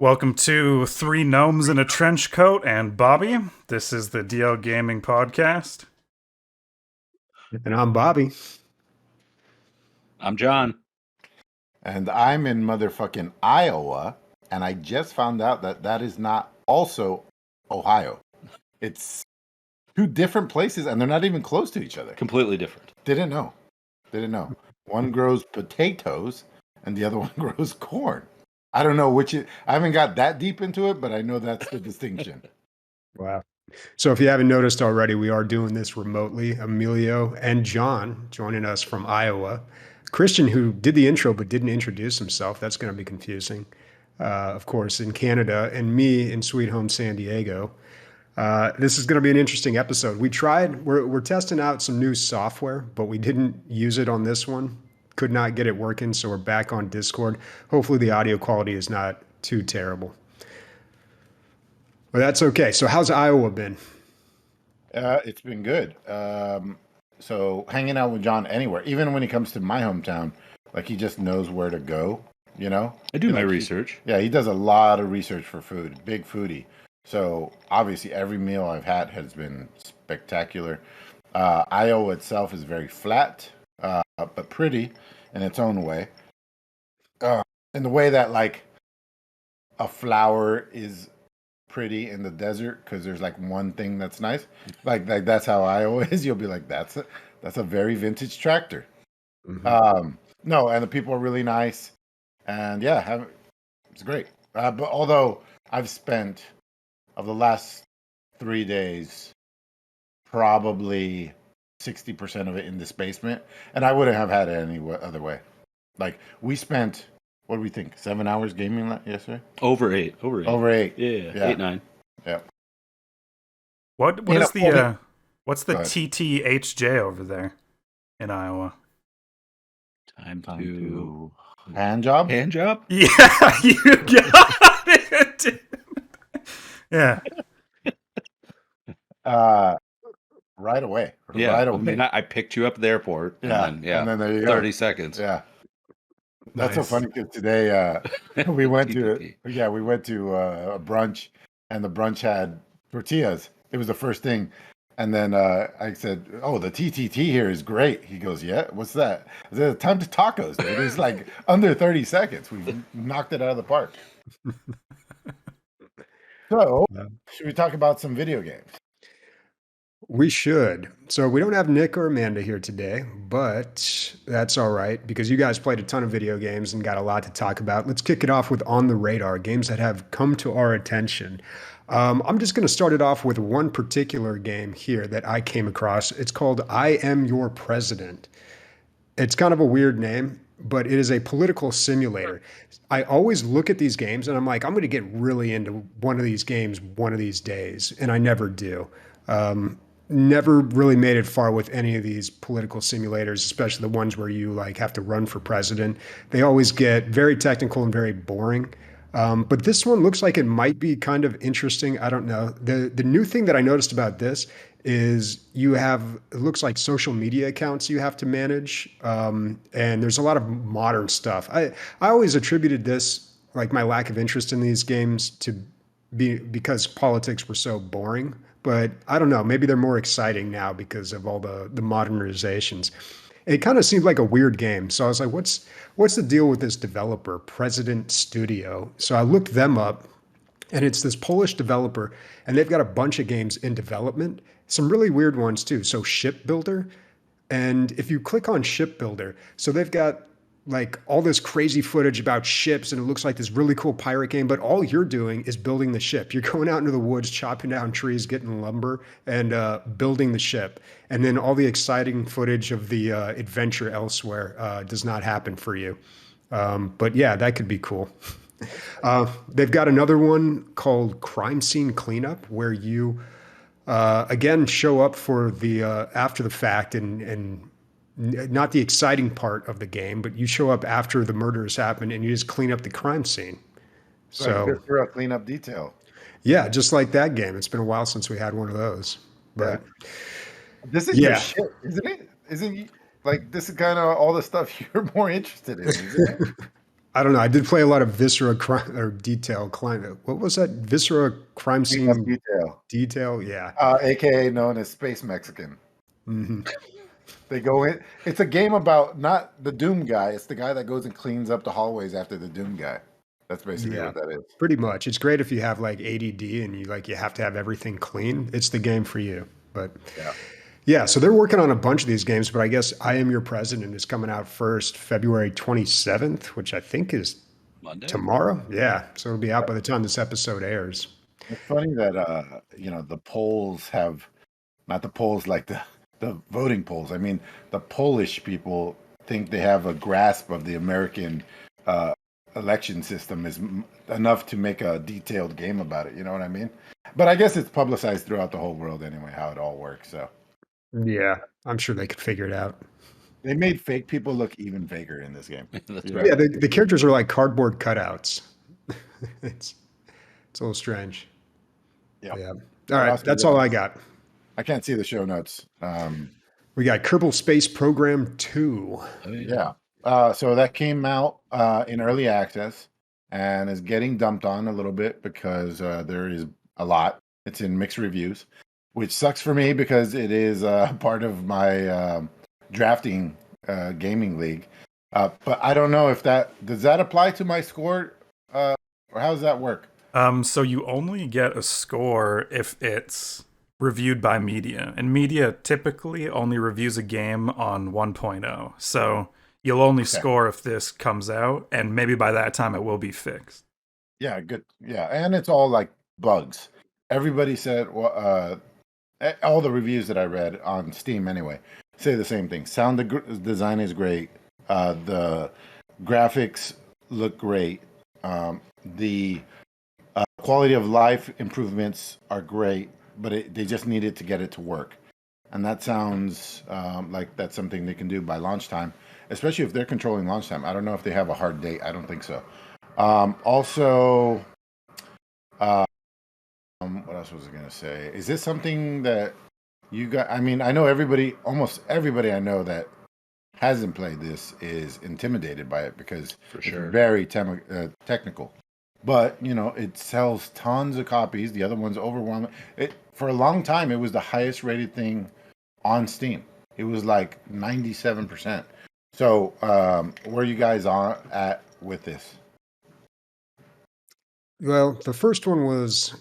Welcome to Three Gnomes in a Trench Coat and Bobby. This is the DL Gaming Podcast. And I'm Bobby. I'm John. And I'm in motherfucking Iowa, and I just found out that that is not also Ohio. It's two different places, and they're not even close to each other. Completely different. Didn't know. One grows potatoes, and the other one grows corn. I don't know which. I haven't got that deep into it, but I know that's the distinction. Wow. So if you haven't noticed already, we are doing this remotely. Emilio and John joining us from Iowa. Christian, who did the intro but didn't introduce himself, that's going to be confusing. Of course, in Canada, and me in Sweet Home San Diego. This is going to be an interesting episode. We're testing out some new software, but we didn't use it on this one. Could not get it working, so we're back on Discord. Hopefully the audio quality is not too terrible. But that's okay. So how's Iowa been? It's been good. So hanging out with John anywhere, even when he comes to my hometown, like he just knows where to go, you know? I do my research. He does a lot of research for food, big foodie. So obviously every meal I've had has been spectacular. Iowa itself is very flat, but pretty in its own way. In the way that like a flower is pretty in the desert because there's like one thing that's nice. Like that's how Iowa is. You'll be like, that's a very vintage tractor. Mm-hmm. No, and the people are really nice, and it's great. But although I've spent of the last 3 days, probably 60% of it in this basement, and I wouldn't have had it any other way. Like we spent, what do we think? 7 hours gaming yesterday? Over eight. Yeah. 8, 9. Yeah. What's the TTHJ over there in Iowa? Time to hand job? Hand job? Yeah, you got it. Yeah. Right away. Yeah. Right away. I picked you up at the airport. And then there you go. 30 seconds. Yeah. That's Nice. so funny because today we went to a brunch, and the brunch had tortillas. It was the first thing, and then I said, "Oh, the TTT here is great." He goes, "Yeah, what's that?" I said, "Time to tacos, dude. It's like under 30 seconds. We've knocked it out of the park." So, should we talk about some video games? We should. So we don't have Nick or Amanda here today, but that's all right because you guys played a ton of video games and got a lot to talk about. Let's kick it off with On the Radar, games that have come to our attention. I'm just going to start it off with one particular game here that I came across. It's called I Am Your President. It's kind of a weird name, but it is a political simulator. I always look at these games and I'm like, I'm going to get really into one of these games one of these days, and I never do. Never really made it far with any of these political simulators, especially the ones where you like have to run for president. They always get very technical and very boring. But this one looks like it might be kind of interesting. I don't know. The new thing that I noticed about this is it looks like social media accounts you have to manage. And there's a lot of modern stuff. I always attributed this, like my lack of interest in these games because politics were so boring. But I don't know, maybe they're more exciting now because of all the modernizations. It kind of seemed like a weird game. So I was like, what's the deal with this developer, President Studio? So I looked them up, and it's this Polish developer, and they've got a bunch of games in development, some really weird ones too. So Shipbuilder, and if you click on Shipbuilder, so they've got like all this crazy footage about ships, and it looks like this really cool pirate game, but all you're doing is building the ship. You're going out into the woods, chopping down trees, getting lumber, and building the ship. And then all the exciting footage of the adventure elsewhere does not happen for you. But yeah, that could be cool. They've got another one called Crime Scene Cleanup, where you, again, show up for the after the fact and not the exciting part of the game, but you show up after the murder has happened and you just clean up the crime scene. So just for a cleanup detail. Yeah, just like that game. It's been a while since we had one of those. But this is your shit, isn't it? Isn't like this is kind of all the stuff you're more interested in, isn't it? I don't know. I did play a lot of Viscera crime or Detail Climate. What was that? Viscera Crime Scene Detail. Yeah. AKA known as Space Mexican. Mm-hmm. They go in. It's a game about not the Doom guy. It's the guy that goes and cleans up the hallways after the Doom guy. That's basically what that is. Pretty much. It's great if you have like ADD and you have to have everything clean. It's the game for you. But yeah, so they're working on a bunch of these games, but I guess I Am Your President is coming out first, February 27th, which I think is Monday? Tomorrow. Yeah, so it'll be out by the time this episode airs. It's funny that the polls have, not the polls like the voting polls. I mean, the Polish people think they have a grasp of the American election system is enough to make a detailed game about it. You know what I mean? But I guess it's publicized throughout the whole world anyway, how it all works. So yeah, I'm sure they could figure it out. They made fake people look even faker in this game. That's right. Yeah, the characters are like cardboard cutouts. It's a little strange. Yeah. All right, that's all I got. I can't see the show notes. We got Kerbal Space Program 2. Yeah. So that came out in early access and is getting dumped on a little bit because there is a lot. It's in mixed reviews, which sucks for me because it is part of my drafting gaming league. But I don't know if does that apply to my score or how does that work? So you only get a score if it's reviewed by media, and media typically only reviews a game on 1.0. So you'll only score if this comes out, and maybe by that time it will be fixed. Yeah, good. Yeah, and it's all like bugs. Everybody said, all the reviews that I read on Steam anyway, say the same thing. Sound design is great. The graphics look great. The quality of life improvements are great, but they just needed to get it to work. And that sounds like that's something they can do by launch time, especially if they're controlling launch time. I don't know if they have a hard date. I don't think so. Also, what else was I going to say? Is this something that you got? I mean, I know almost everybody I know that hasn't played this is intimidated by it because it's very technical. But, it sells tons of copies. The other one's overwhelming. For a long time, it was the highest rated thing on Steam. It was like 97%. So, where are you guys at with this? Well, the first one was,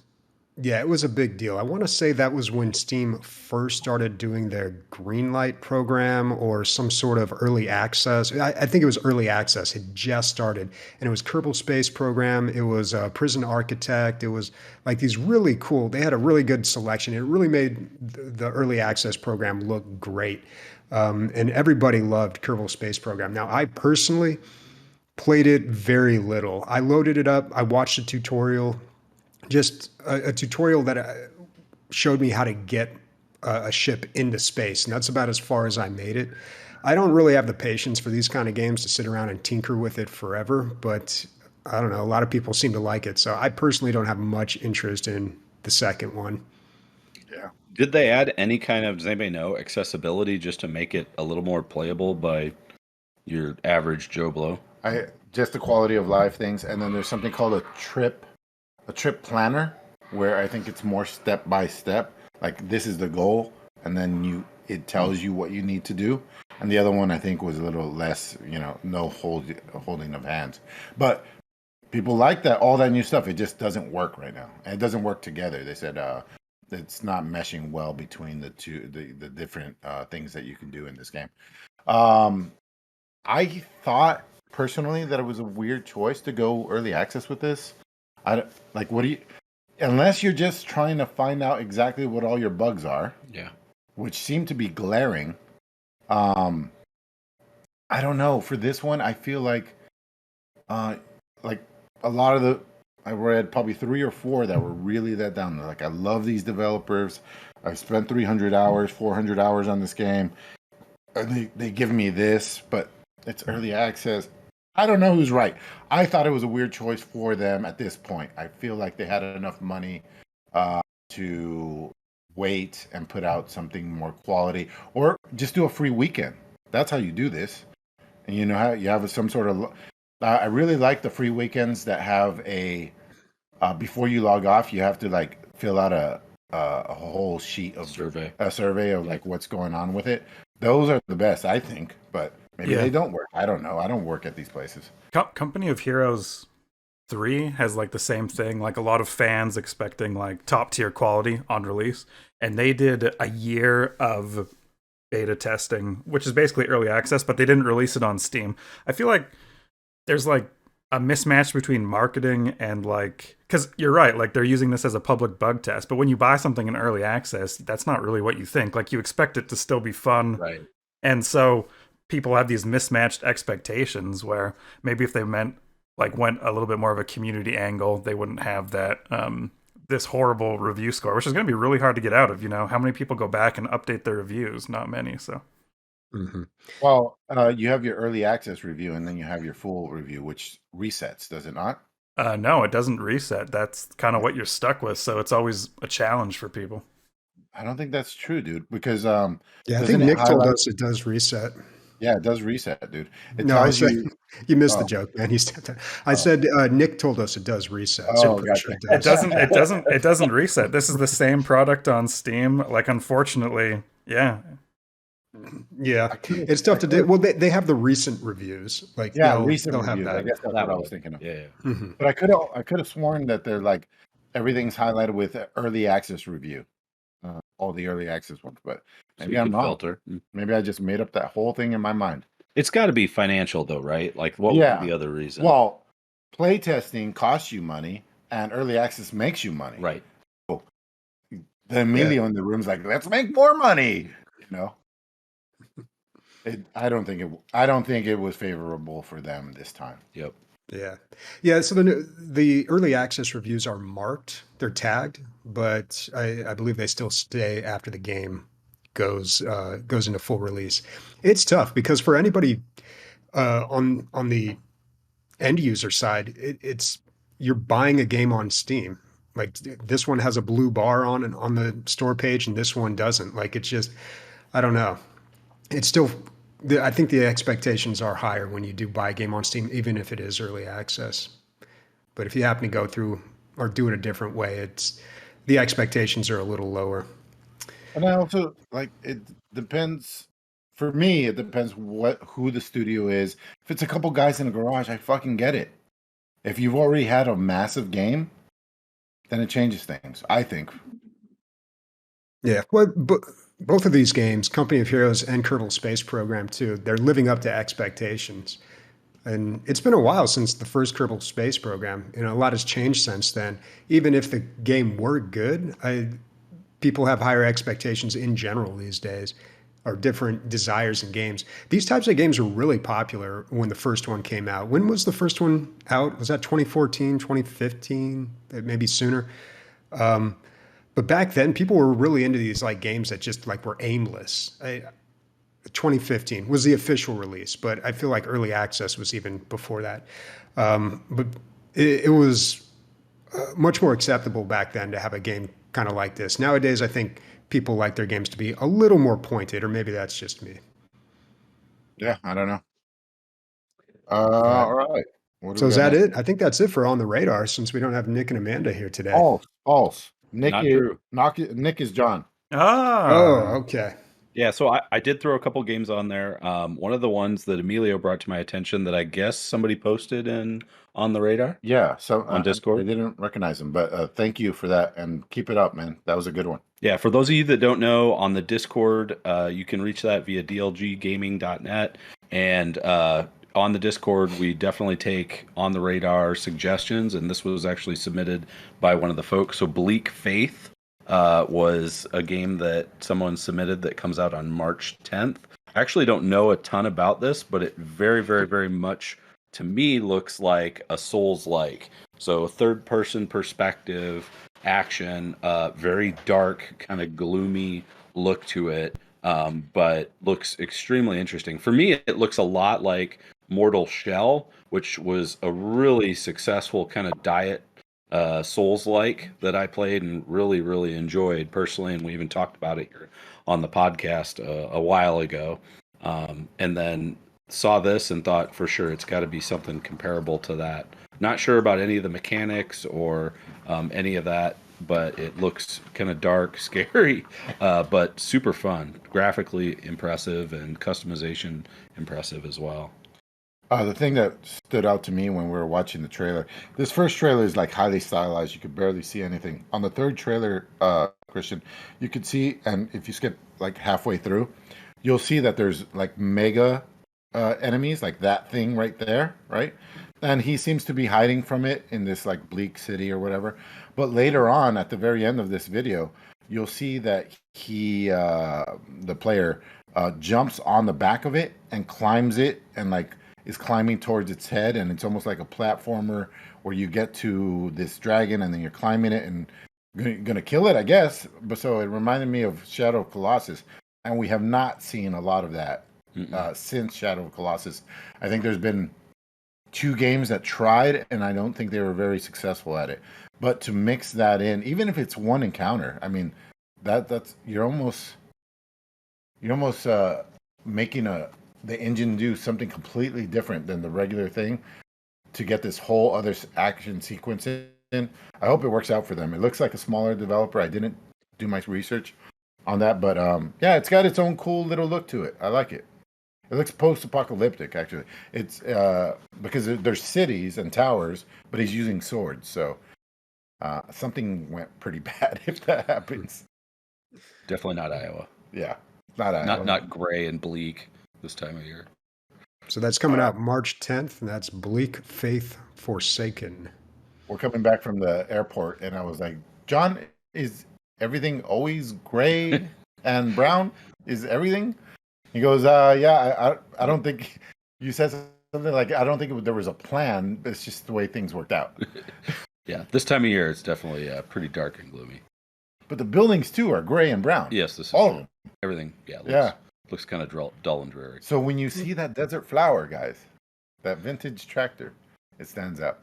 it was a big deal. I want to say that was when Steam first started doing their Greenlight program or some sort of early access. I think it was early access. It just started. And it was Kerbal Space Program. It was Prison Architect. It was like these really cool, they had a really good selection. It really made the early access program look great. And everybody loved Kerbal Space Program. Now, I personally played it very little. I loaded it up. I watched a tutorial. Just a tutorial that showed me how to get a ship into space. And that's about as far as I made it. I don't really have the patience for these kind of games to sit around and tinker with it forever. But I don't know. A lot of people seem to like it. So I personally don't have much interest in the second one. Yeah. Did they add any kind of, does anybody know, accessibility just to make it a little more playable by your average Joe Blow? Just the quality of life things. And then there's something called a trip planner, where I think it's more step by step. Like this is the goal, and then it tells you what you need to do. And the other one I think was a little less, no holding of hands. But people like that, all that new stuff. It just doesn't work right now. And it doesn't work together. They said it's not meshing well between the two, the different things that you can do in this game. I thought personally that it was a weird choice to go early access with this. Unless you're just trying to find out exactly what all your bugs are, which seem to be glaring. I don't know. For this one, I feel like a lot of I read probably 3 or 4 that were really let down. They're like, I love these developers. I've spent 300 hours, 400 hours on this game. And they give me this, but it's early access. I don't know who's right. I thought it was a weird choice for them at this point. I feel like they had enough money to wait and put out something more quality, or just do a free weekend. That's how you do this. And how you have some sort of I really like the free weekends that have a before you log off, you have to like fill out a whole sheet of a survey of like what's going on with it. Those are the best, I think, but maybe they don't work. I don't know. I don't work at these places. Company of Heroes 3 has like the same thing, like a lot of fans expecting like top tier quality on release, and they did a year of beta testing, which is basically early access, but they didn't release it on Steam. I feel like there's like a mismatch between marketing and like, because you're right, like they're using this as a public bug test, but when you buy something in early access, that's not really what you think. Like you expect it to still be fun, right? And so people have these mismatched expectations where maybe if they went a little bit more of a community angle, they wouldn't have that this horrible review score, which is going to be really hard to get out of. You know, how many people go back and update their reviews? Not many. So well, you have your early access review and then you have your full review, which resets, does it not? No, it doesn't reset. That's kind of what you're stuck with, so it's always a challenge for people. I don't think that's true, dude, because I think Nick told us it does reset. Yeah, it does reset, dude. I said you missed the joke, man. I said Nick told us it does reset. So gotcha. It doesn't reset. This is the same product on Steam. Like, unfortunately, yeah, it's tough to do. Well, they have the recent reviews, like recent they'll reviews. Have that. I guess that's what I was thinking of. Yeah. Mm-hmm. But I could have sworn that they're like everything's highlighted with early access review, all the early access ones. But maybe I'm wrong. Filter. Maybe I just made up that whole thing in my mind. It's got to be financial, though, right? Like, what would be the other reason? Well, playtesting costs you money, and early access makes you money. Right. So the Emilio in the room's like, let's make more money. You know. I don't think it was favorable for them this time. Yep. Yeah. So the early access reviews are marked; they're tagged, but I believe they still stay after the game goes into full release. It's tough because for anybody on the end user side, it's you're buying a game on Steam. Like this one has a blue bar on the store page, and this one doesn't. Like it's just, I don't know. It's still. I think the expectations are higher when you do buy a game on Steam, even if it is early access. But if you happen to go through or do it a different way, the expectations are a little lower. And I also it depends. For me, it depends who the studio is. If it's a couple guys in a garage, I fucking get it. If you've already had a massive game, then it changes things, I think. Yeah, well, but both of these games, Company of Heroes and Kerbal Space Program 2, they're living up to expectations. And it's been a while since the first Kerbal Space Program. You know, a lot has changed since then. Even if the game were good, people have higher expectations in general these days, or different desires in games. These types of games were really popular when the first one came out. When was the first one out? Was that 2014, 2015? Maybe sooner? But back then, people were really into these like games that just like were aimless. 2015 was the official release, but I feel like early access was even before that. But it was much more acceptable back then to have a game kind of like this. Nowadays, I think people like their games to be a little more pointed, or maybe that's just me. Yeah, I don't know. All right. So is that it? I think that's it for On the Radar, since we don't have Nick and Amanda here today. False. Nick is John. Oh, okay. Yeah, so I did throw a couple games on there. One of the ones that Emilio brought to my attention that I guess somebody posted on the radar. Yeah, so on Discord. I didn't recognize him, but thank you for that, and keep it up, man. That was a good one. Yeah, for those of you that don't know, on the Discord, you can reach that via dlggaming.net, and on the Discord, we definitely take on the radar suggestions, and this was actually submitted by one of the folks. So Bleak Faith was a game that someone submitted that comes out on March 10th. I actually don't know a ton about this, but it very, very, very much, to me, looks like a Souls-like. So third-person perspective, action, very dark, kind of gloomy look to it, but looks extremely interesting. For me, it looks a lot like Mortal Shell, which was a really successful kind of diet Souls-like that I played and really, really enjoyed personally, and we even talked about it here on the podcast a while ago. And then saw this and thought for sure it's got to be something comparable to that. Not sure about any of the mechanics or any of that, but it looks kind of dark, scary, but super fun. Graphically impressive and customization impressive as well. The thing that stood out to me when we were watching the trailer, this first trailer is like highly stylized. You could barely see anything. On the third trailer, Christian, you could see, and if you skip like halfway through, you'll see that there's like mega enemies, like that thing right there, right? And he seems to be hiding from it in this like Bleak city or whatever. But later on, at the very end of this video, you'll see that he, the player, jumps on the back of it and climbs it and like is climbing towards its head, and it's almost like a platformer where you get to this dragon and then you're climbing it and gonna kill it, I guess. But so it reminded me of Shadow of Colossus, and we have not seen a lot of that since Shadow of Colossus. I think there's been 2 games that tried, and I don't think they were very successful at it. But to mix that in, even if it's one encounter, I mean, that's you're almost making the engine do something completely different than the regular thing to get this whole other action sequence in. I hope it works out for them. It looks like a smaller developer. I didn't do my research on that, but yeah, it's got its own cool little look to it. I like it. It looks post-apocalyptic, actually. It's because there's cities and towers, but he's using swords, so something went pretty bad if that happens. Definitely not Iowa. Yeah, not Iowa. Not gray and bleak this time of year. So that's coming out March 10th, and that's Bleak Faith Forsaken. We're coming back from the airport, and I was like, John, is everything always gray and brown? Is everything? He goes, yeah, I don't think, you said something like, I don't think there was a plan. It's just the way things worked out. Yeah, this time of year, it's definitely pretty dark and gloomy. But the buildings, too, are gray and brown. Yes, this is all of them. Everything, looks kind of dull and dreary. So when you see that desert flower, guys, that vintage tractor, it stands out.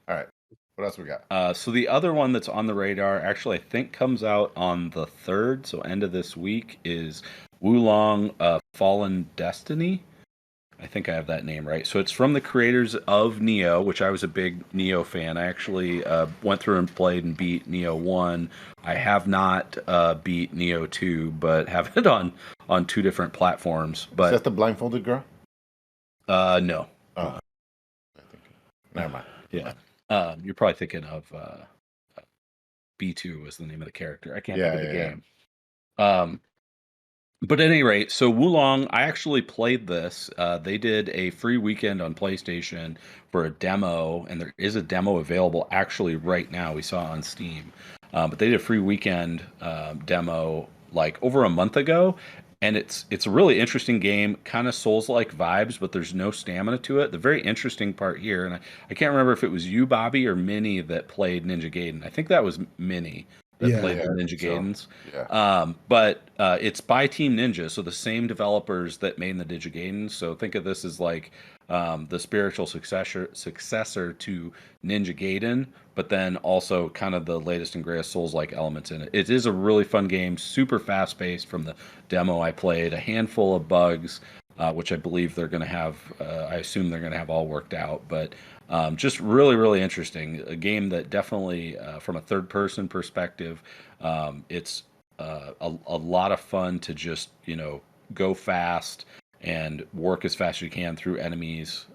All right, what else we got? So the other one that's on the radar, actually, I think comes out on the 3rd, so end of this week, is Wulong Fallen Destiny. I think I have that name right. So it's from the creators of Neo, which I was a big Neo fan. I actually went through and played and beat Neo 1. I have not beat Neo 2, but have it on 2 different platforms. But is that the blindfolded girl? No. Oh. Never mind. Yeah. You're probably thinking of B2 was the name of the character. I can't think of the game. Yeah. But at any rate, so Wulong, I actually played this. They did a free weekend on PlayStation for a demo, and there is a demo available actually right now. We saw it on Steam. But they did a free weekend demo like over a month ago, and it's a really interesting game, kind of Souls-like vibes, but there's no stamina to it. The very interesting part here, and I can't remember if it was you, Bobby, or Minnie that played Ninja Gaiden. I think that was Minnie. That played the Ninja Gaidens. But it's by Team Ninja, so the same developers that made the Ninja Gaiden. So think of this as like the spiritual successor to Ninja Gaiden, but then also kind of the latest and greatest Souls-like elements in it. It is a really fun game, super fast-paced from the demo I played, a handful of bugs, which I believe they're going to have, I assume they're going to have all worked out, but just really, really interesting. A game that definitely, from a third-person perspective, it's a lot of fun to just, go fast and work as fast as you can through enemies.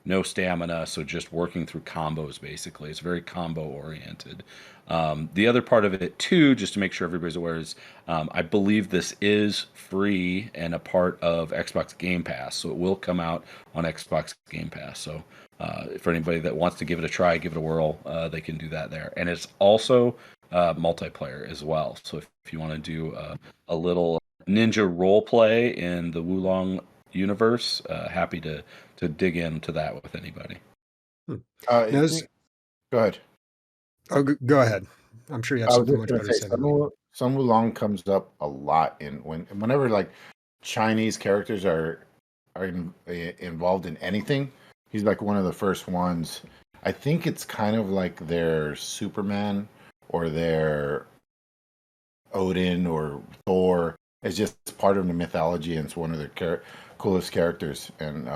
No stamina, so just working through combos, basically. It's very combo-oriented. The other part of it, too, just to make sure everybody's aware, is I believe this is free and a part of Xbox Game Pass, so it will come out on Xbox Game Pass. So for anybody that wants to give it a try, give it a whirl, they can do that there. And it's also multiplayer as well. So if you want to do a little ninja role play in the Wulong universe, happy to dig into that with anybody. Go ahead. Oh, go ahead. I'm sure you have something much better to say. Sun Wulong comes up a lot whenever like Chinese characters are involved in anything. He's like one of the first ones. I think it's kind of like their Superman or their Odin or Thor. It's just part of the mythology, and it's one of their coolest characters. And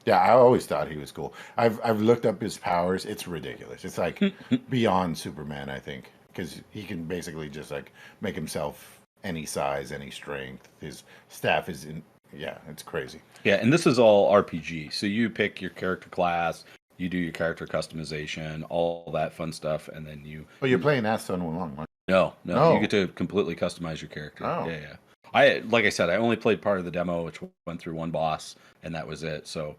yeah, I always thought he was cool. I've looked up his powers. It's ridiculous. It's like beyond Superman, I think, because he can basically just like make himself any size, any strength. His staff is in. Yeah, it's crazy. Yeah, and this is all RPG. So you pick your character class, you do your character customization, all that fun stuff, and then you. Oh, you're playing as Sun Wulong, right? No, No. you get to completely customize your character. Oh. Yeah. Like I said, I only played part of the demo, which went through one boss, and that was it. So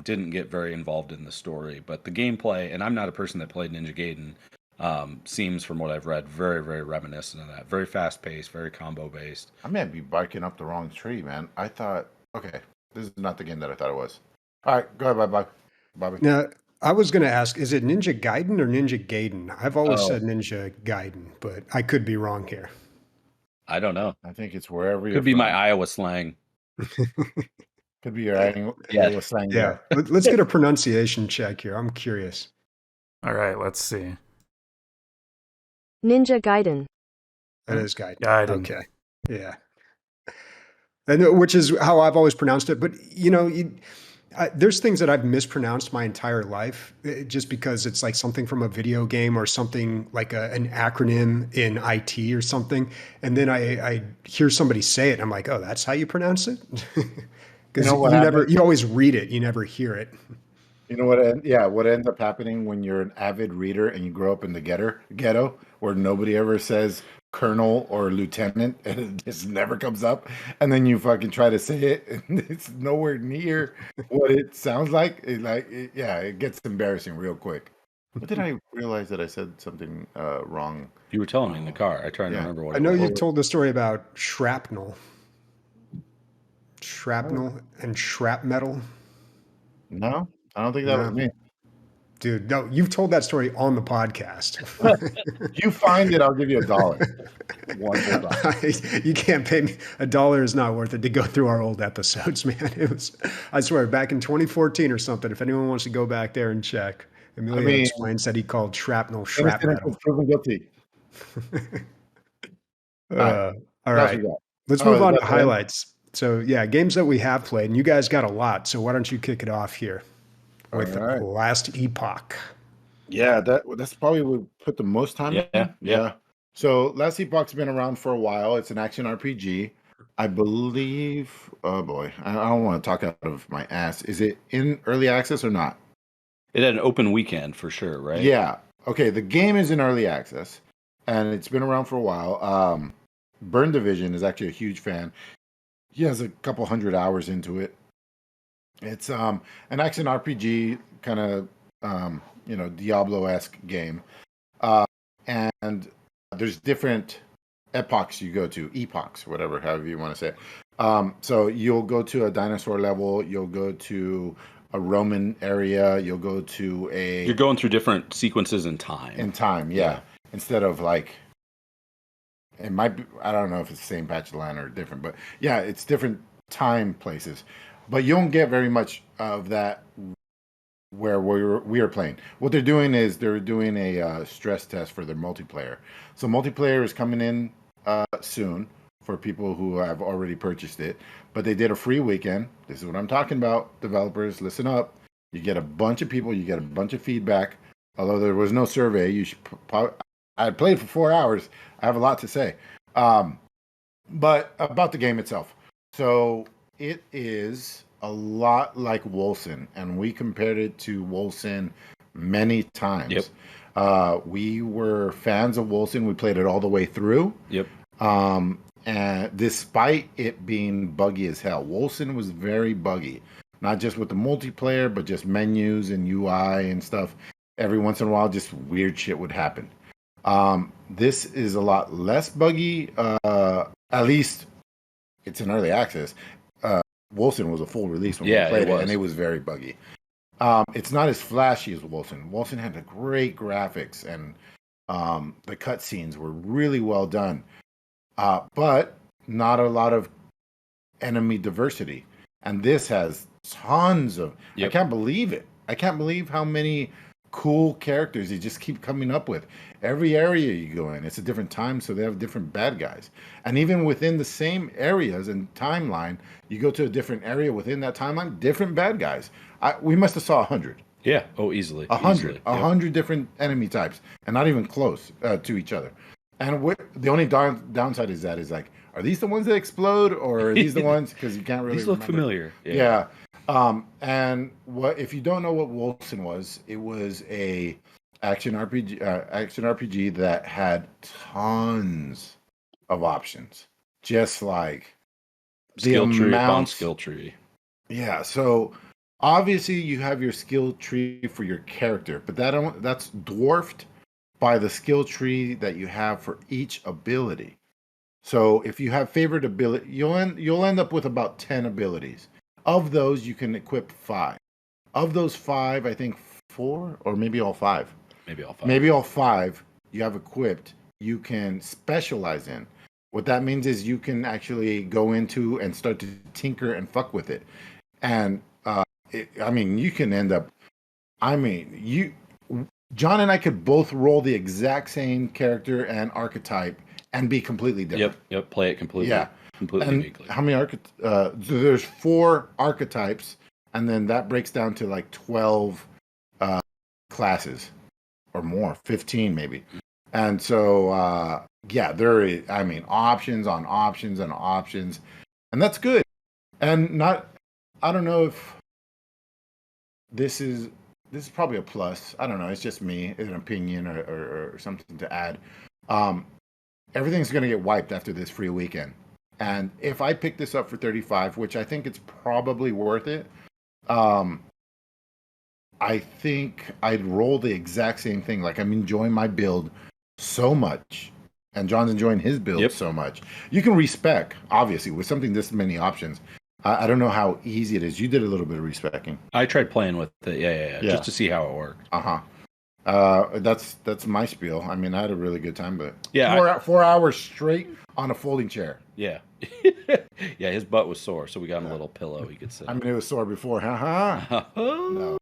didn't get very involved in the story. But the gameplay, and I'm not a person that played Ninja Gaiden, seems, from what I've read, very, very reminiscent of that. Very fast paced, very combo based. I may be barking up the wrong tree, man. I thought, okay, this is not the game that I thought it was. All right, go ahead, Bobby. Now, I was going to ask, is it Ninja Gaiden or Ninja Gaiden? I've always Oh. said Ninja Gaiden, but I could be wrong here. I don't know. I think it's wherever you're Could be from. my Iowa slang. Could be your Iowa slang. Yeah, let's get a pronunciation check here. I'm curious. All right, let's see. Ninja Gaiden. That is Gaiden. Gaiden. Okay. Yeah. And which is how I've always pronounced it. But, there's things that I've mispronounced my entire life just because it's like something from a video game or something like an acronym in IT or something. And then I hear somebody say it and I'm like, oh, that's how you pronounce it? Because you always read it. You never hear it. You know what? What ends up happening when you're an avid reader and you grow up in the ghetto where nobody ever says colonel or lieutenant, and it just never comes up, and then you fucking try to say it, and it's nowhere near what it sounds like. It gets embarrassing real quick. But then I realized that I said something wrong. You were telling me in the car. I try to remember what I it know was. you told the story about shrapnel and shrapmetal. No, I don't think that was me. Dude, no, you've told that story on the podcast. You find it, I'll give you $1. $1. You can't pay me. $1 is not worth it to go through our old episodes, man. It was, I swear, back in 2014 or something. If anyone wants to go back there and check, Emilio explains that he called shrapnel shrapmetal. Proven guilty. All right, let's move on to highlights. So yeah, games that we have played, and you guys got a lot. So why don't you kick it off here with the last Epoch? Yeah, that's probably what we put the most time in. Yeah. So Last Epoch's been around for a while. It's an action RPG. I believe, oh boy, I don't want to talk out of my ass. Is it in early access or not? It had an open weekend for sure, right? Yeah. Okay, the game is in early access, and it's been around for a while. Burn Division is actually a huge fan. He has a couple hundred hours into it. It's an action RPG kind of Diablo-esque game, and there's different epochs you go to, whatever, however you want to say it. So you'll go to a dinosaur level, you'll go to a Roman area, you'll go to You're going through different sequences in time. Yeah. Instead of like, it might be, I don't know if it's the same patch of land or different, but yeah, it's different time places. But you don't get very much of that where we are playing. What they're doing is they're doing a stress test for their multiplayer. So multiplayer is coming in soon for people who have already purchased it. But they did a free weekend. This is what I'm talking about. Developers, listen up. You get a bunch of people. You get a bunch of feedback. Although there was no survey, you should. I played for 4 hours. I have a lot to say. But about the game itself. So it is a lot like Wolcen, and we compared it to Wolcen many times. Yep. We were fans of Wolcen. We played it all the way through. Yep. And despite it being buggy as hell, Wolcen was very buggy. Not just with the multiplayer, but just menus and UI and stuff. Every once in a while, just weird shit would happen. This is a lot less buggy. At least it's in early access. Wolcen was a full release when we played it, and it was very buggy. It's not as flashy as Wolcen. Wolcen had the great graphics, and the cutscenes were really well done, but not a lot of enemy diversity. And this has tons of. I can't believe it. I can't believe how many cool characters they just keep coming up with. Every area you go in, it's a different time, so they have different bad guys. And even within the same areas and timeline, you go to a different area within that timeline, different bad guys. We must have saw 100. Yeah. Oh, easily. 100. 100 different enemy types, and not even close to each other. And the only downside is like, are these the ones that explode, or are these the ones, because you can't really These look remember. familiar. Yeah. And what if you don't know what Wolfson was? It was a action RPG that had tons of options, just like Skill tree upon amount. skill tree. Yeah. So obviously you have your skill tree for your character, but that's dwarfed by the skill tree that you have for each ability. So if you have favorite ability, you'll end up with about 10 abilities. Of those, you can equip 5. Of those 5, I think 4, or maybe all 5. Maybe all 5 you have equipped, you can specialize in. What that means is you can actually go into and start to tinker and fuck with it. And you can end up. John and I could both roll the exact same character and archetype and be completely different. Yep. Play it completely. Yeah. Completely And uniquely. how many there's 4 archetypes, and then that breaks down to like 12 classes or more, 15 maybe. And so there is, options on options and options, and that's good. And I don't know if this is probably a plus. I don't know. It's just me, an opinion or something to add. Everything's going to get wiped after this free weekend. And if I pick this up for $35, which I think it's probably worth it, I think I'd roll the exact same thing. Like, I'm enjoying my build so much, and John's enjoying his build so much. You can respec, obviously, with something this many options. I don't know how easy it is. You did a little bit of respecing. I tried playing with it, yeah, just to see how it worked. That's my spiel. I mean, I had a really good time, but yeah, 4 hours straight on a folding chair. Yeah. Yeah, his butt was sore, so we got him a little pillow he could sit. I mean, it was sore before. No.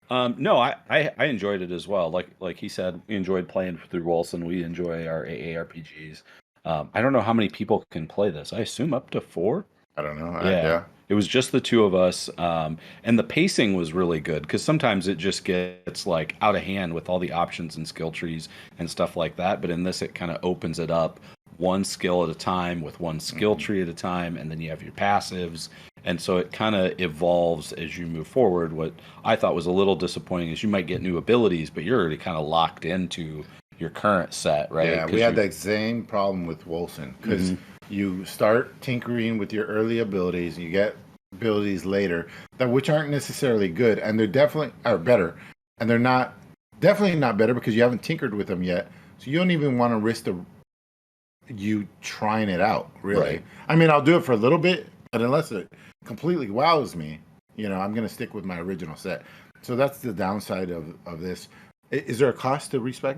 No, I enjoyed it as well. Like he said, we enjoyed playing through Wilson. We enjoy our AARPGs. I don't know how many people can play this. I assume up to 4. I don't know. Yeah. It was just the 2 of us, and the pacing was really good, because sometimes it just gets like out of hand with all the options and skill trees and stuff like that. But in this, it kind of opens it up one skill at a time with one skill tree at a time, and then you have your passives. And so it kind of evolves as you move forward. What I thought was a little disappointing is you might get new abilities, but you're already kind of locked into your current set, right? Yeah, we had that same problem with Wolson, because you start tinkering with your early abilities, and you get abilities later which aren't necessarily good, and they're definitely are better, and they're definitely not better because you haven't tinkered with them yet. So you don't even want to risk you trying it out, really. Right. I mean, I'll do it for a little bit, but unless it completely wows me, I'm going to stick with my original set. So that's the downside of this. Is there a cost to respec?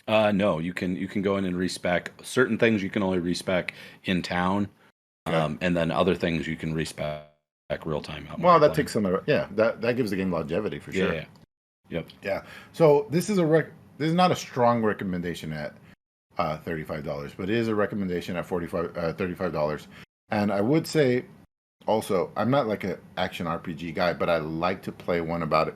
No, you can go in and respec. Certain things you can only respec in town, and then other things you can respec real time. Well, that takes some. That gives the game longevity for sure. Yeah. Yep. Yeah. So this is this is not a strong recommendation at $35, but it is a recommendation at $35. And I would say also, I'm not like an action RPG guy, but I like to play one about it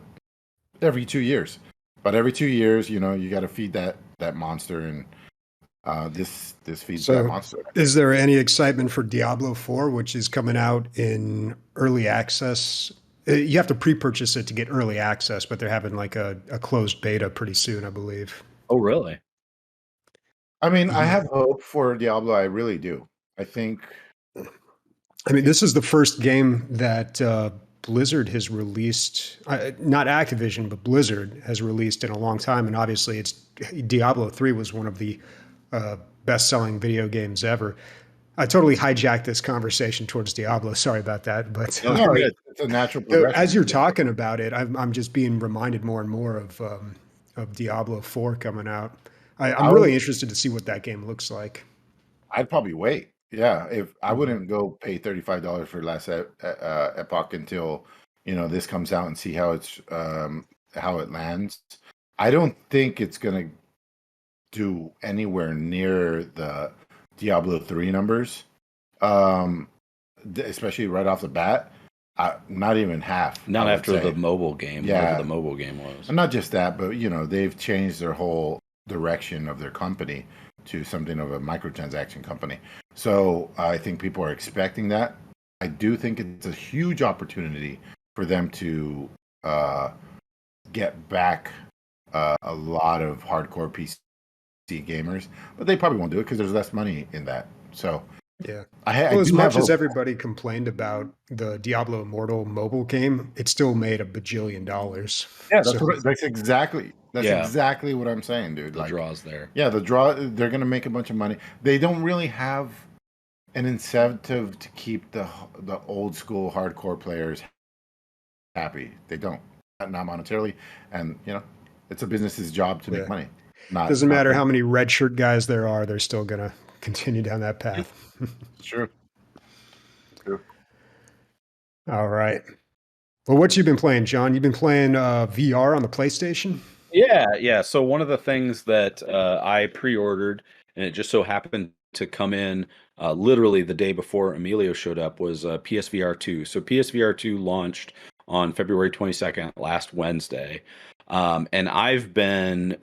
every 2 years. But every 2 years, you got to feed that monster, and this feeds that monster. Is there any excitement for Diablo 4, which is coming out in early access? You have to pre-purchase it to get early access, but they're having like a closed beta pretty soon, I believe. Oh, really? I mean, I have hope for Diablo. I really do. I think. I mean, this is the first game that Blizzard has released, not Activision, but Blizzard has released in a long time. And obviously, Diablo 3 was one of the best-selling video games ever. I totally hijacked this conversation towards Diablo. Sorry about that. But it's a natural progression. As you're talking about it, I'm just being reminded more and more of Diablo 4 coming out. I'm really interested to see what that game looks like. I'd probably wait. Yeah, if I wouldn't go pay $35 for last Epoch until this comes out and see how it's how it lands. I don't think it's gonna do anywhere near the Diablo 3 numbers, especially right off the bat. Not even half. Not after the mobile game. Yeah, whatever the mobile game was. And not just that, but they've changed their whole direction of their company to something of a microtransaction company. So I think people are expecting that. I do think it's a huge opportunity for them to get back a lot of hardcore PC gamers, but they probably won't do it because there's less money in that. So yeah, as much as everybody complained about the Diablo Immortal mobile game, it still made $1 bajillion. Yeah, that's exactly what I'm saying, dude. The draw's there. Yeah, they're gonna make a bunch of money. They don't really have an incentive to keep the old school hardcore players happy. They don't, not monetarily, and it's a business's job to make money. Doesn't matter how many red shirt guys there are; they're still gonna continue down that path. Sure. All right. Well, what you been playing, John? You've been playing VR on the PlayStation? Yeah. So one of the things that I pre-ordered, and it just so happened to come in literally the day before Emilio showed up, was PSVR 2. So PSVR 2 launched on February 22nd, last Wednesday. And I've been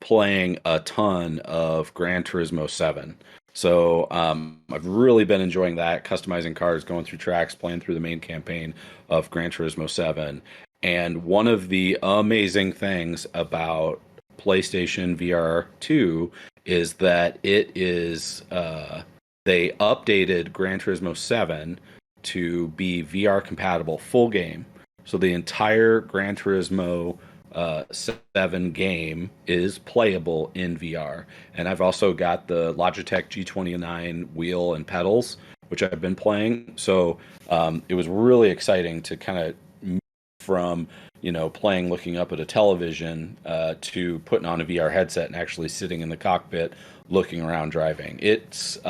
playing a ton of Gran Turismo 7. So I've really been enjoying that, customizing cars, going through tracks, playing through the main campaign of Gran Turismo 7. And one of the amazing things about PlayStation VR 2 is that it is they updated Gran Turismo 7 to be VR compatible full game. So the entire Gran Turismo 7 game is playable in VR. And I've also got the Logitech G29 wheel and pedals, which I've been playing. So it was really exciting to kind of move from playing looking up at a television to putting on a VR headset and actually sitting in the cockpit looking around driving. It's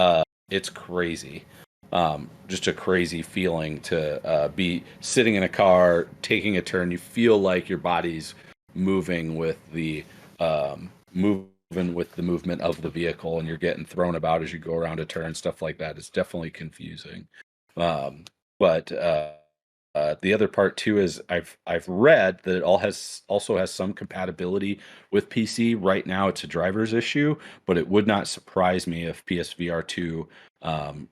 crazy. Just a crazy feeling to be sitting in a car, taking a turn. You feel like your body's moving with the movement of the vehicle, and you're getting thrown about as you go around a turn. Stuff like that is definitely confusing. But the other part too is I've read that it also has some compatibility with PC. Right now, it's a driver's issue, but it would not surprise me if PSVR 2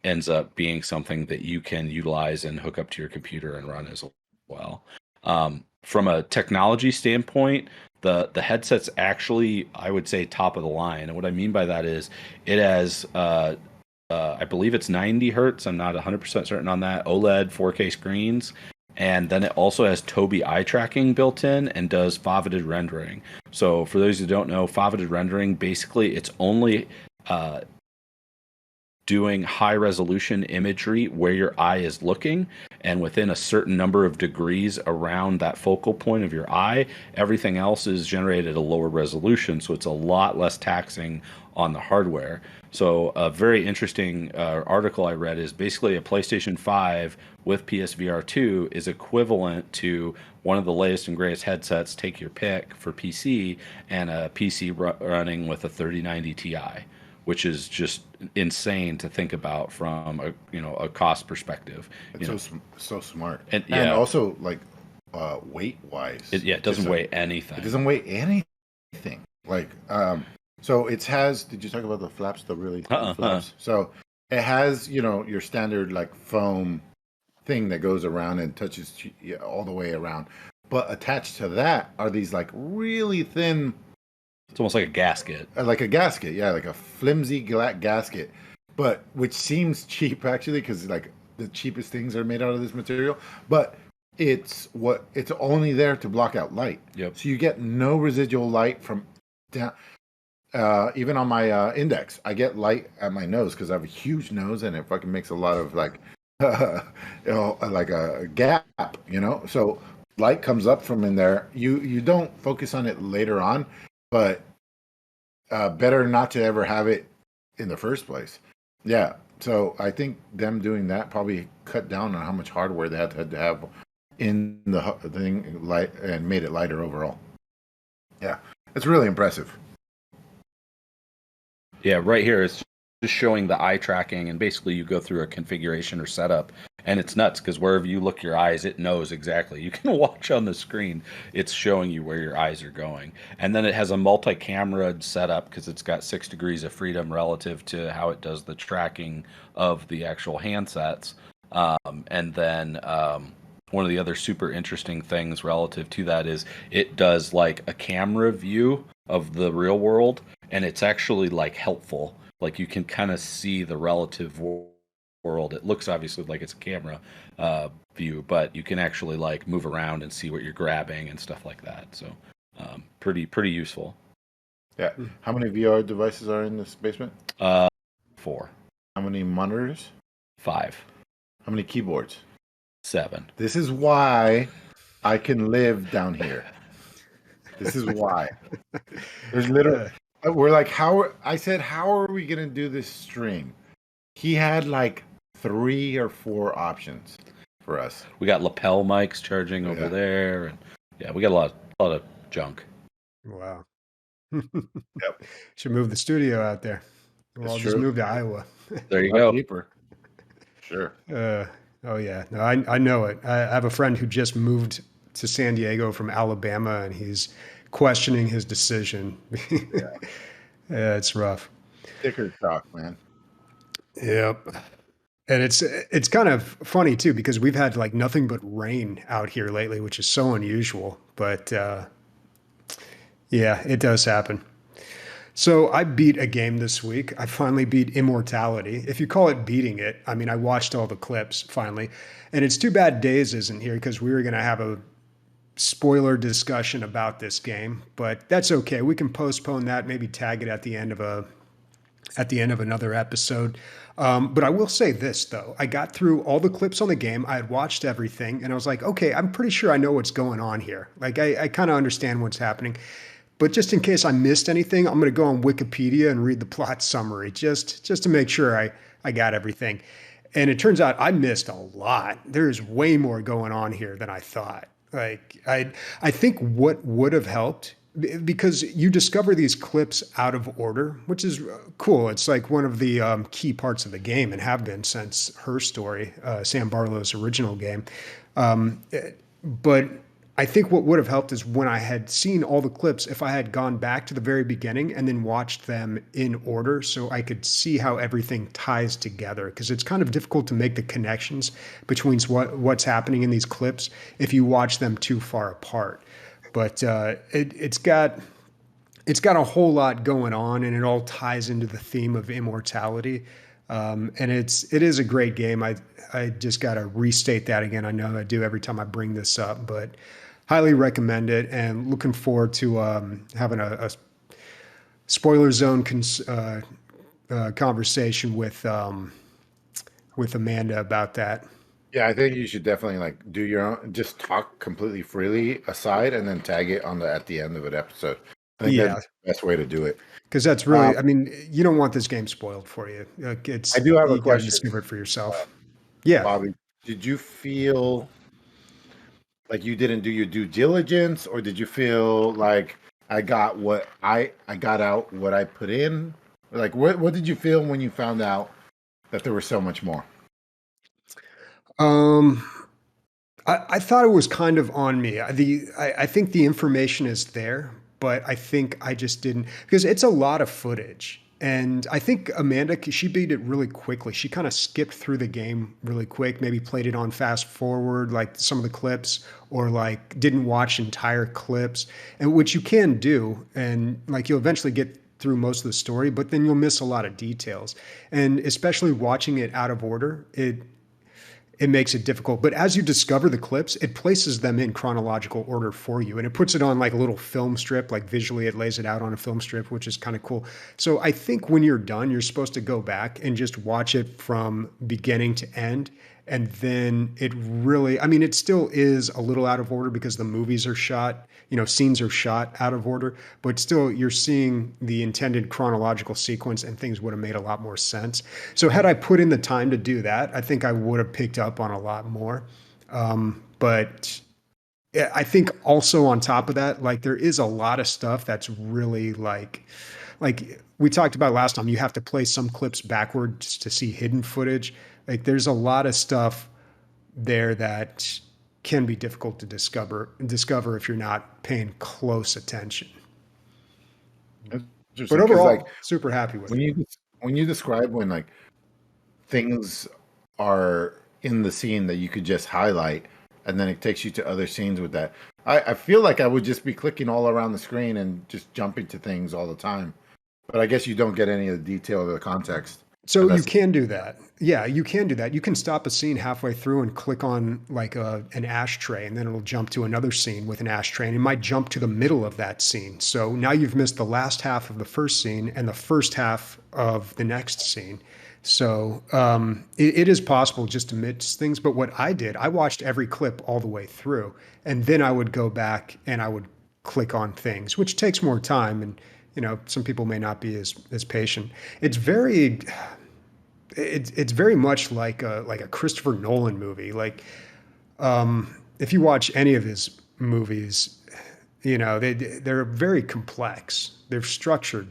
ends up being something that you can utilize and hook up to your computer and run as well. From a technology standpoint, the headset's actually, I would say, top of the line. And what I mean by that is it has, I believe it's 90 hertz. I'm not 100% certain on that. OLED 4K screens. And then it also has Tobii eye tracking built in and does foveated rendering. So for those who don't know, foveated rendering, basically it's only doing high resolution imagery where your eye is looking, and within a certain number of degrees around that focal point of your eye, everything else is generated at a lower resolution, so it's a lot less taxing on the hardware. So a very interesting article I read is basically a PlayStation 5 with PSVR 2 is equivalent to one of the latest and greatest headsets, take your pick, for PC, and a PC running with a 3090 Ti, which is just insane to think about from a cost perspective. It's so smart, and also like weight wise, it doesn't weigh anything. It doesn't weigh anything. Like so it has. Did you talk about the flaps? The really thin flaps. So it has your standard like foam thing that goes around and touches all the way around, but attached to that are these like really thin. It's almost like a gasket. Like a gasket, yeah, like a flimsy gasket, but which seems cheap actually, because like the cheapest things are made out of this material. But it's only there to block out light. Yep. So you get no residual light from down. Even on my index, I get light at my nose because I have a huge nose and it fucking makes a lot of like, like a gap, So light comes up from in there. You don't focus on it later on. But better not to ever have it in the first place. Yeah. So I think them doing that probably cut down on how much hardware they had to have in the thing light and made it lighter overall. Yeah, it's really impressive. Yeah, right here it's just showing the eye tracking, and basically you go through a configuration or setup, and it's nuts because wherever you look your eyes, it knows exactly. You can watch on the screen; it's showing you where your eyes are going, and then it has a multi-camera setup because it's got 6 degrees of freedom relative to how it does the tracking of the actual handsets, and then. One of the other super interesting things relative to that is it does like a camera view of the real world, and it's actually like helpful. Like you can kind of see the relative world. It looks obviously like it's a camera view, but you can actually like move around and see what you're grabbing and stuff like that. So pretty useful. Yeah. How many VR devices are in this basement? 4. How many monitors? 5. How many keyboards? 7. This is why I can live down here. This is why. There's literally, we're like, I said, how are we going to do this stream? He had like 3 or 4 options for us. We got lapel mics charging over there. And yeah, we got a lot of junk. Wow. Yep. Should move the studio out there. We'll all just move to Iowa. There you go. Cheaper. Sure. Oh yeah, no, I know it. I have a friend who just moved to San Diego from Alabama, and he's questioning his decision. Yeah, it's rough. Sticker shock, man. Yep. And it's kind of funny too because we've had like nothing but rain out here lately, which is so unusual. But yeah, it does happen. So I beat a game this week. I finally beat Immortality. If you call it beating it, I mean, I watched all the clips finally. And it's too bad Days isn't here because we were going to have a spoiler discussion about this game. But that's okay. We can postpone that, maybe tag it at the end of another episode. But I will say this, though. I got through all the clips on the game. I had watched everything. And I was like, okay, I'm pretty sure I know what's going on here. Like, I kind of understand what's happening. But just in case I missed anything, I'm going to go on Wikipedia and read the plot summary just to make sure I got everything. And it turns out I missed a lot. There's way more going on here than I thought. Like I think what would have helped, because you discover these clips out of order, which is cool. It's like one of the key parts of the game and have been since Her Story, Sam Barlow's original game. But I think what would have helped is when I had seen all the clips, if I had gone back to the very beginning and then watched them in order so I could see how everything ties together. Because it's kind of difficult to make the connections between what's happening in these clips if you watch them too far apart. But it's got a whole lot going on, and it all ties into the theme of immortality. And it is a great game. I just got to restate that again. I know I do every time I bring this up, but highly recommend it, and looking forward to having a spoiler zone conversation with Amanda about that. Yeah, I think you should definitely like do your own, just talk completely freely aside, and then tag it at the end of an episode. I think that's the best way to do it. Because that's really, I mean, you don't want this game spoiled for you. I do have a question. Discover it for yourself. Yeah, Bobby, did you feel like you didn't do your due diligence, or did you feel like I got out what I put in? Like, what did you feel when you found out that there was so much more? I thought it was kind of on me. I think the information is there, but I think I just didn't, because it's a lot of footage. And I think Amanda, she beat it really quickly. She kind of skipped through the game really quick, maybe played it on fast forward, like some of the clips, or like didn't watch entire clips, and which you can do. And like you'll eventually get through most of the story, but then you'll miss a lot of details. And especially watching it out of order, it makes it difficult. But as you discover the clips, it places them in chronological order for you. And it puts it on like a little film strip, like visually it lays it out on a film strip, which is kind of cool. So I think when you're done, you're supposed to go back and just watch it from beginning to end. And then it really, I mean, it still is a little out of order because the movies are shot, scenes are shot out of order, but still you're seeing the intended chronological sequence, and things would have made a lot more sense. So had I put in the time to do that, I think I would have picked up on a lot more. But I think also on top of that, like there is a lot of stuff that's really like we talked about last time, you have to play some clips backwards to see hidden footage. Like there's a lot of stuff there that can be difficult to discover if you're not paying close attention. But overall, like, super happy with it. When you describe when like things are in the scene that you could just highlight and then it takes you to other scenes with that. I feel like I would just be clicking all around the screen and just jumping to things all the time. But I guess you don't get any of the detail or the context. So you can do that. Yeah, you can do that. You can stop a scene halfway through and click on like an ashtray, and then it'll jump to another scene with an ashtray, and it might jump to the middle of that scene. So now you've missed the last half of the first scene and the first half of the next scene. So it is possible just to miss things. But what I did, I watched every clip all the way through, and then I would go back and I would click on things, which takes more time. And some people may not be as patient. It's very much like a Christopher Nolan movie. Like if you watch any of his movies, they're very complex. They're structured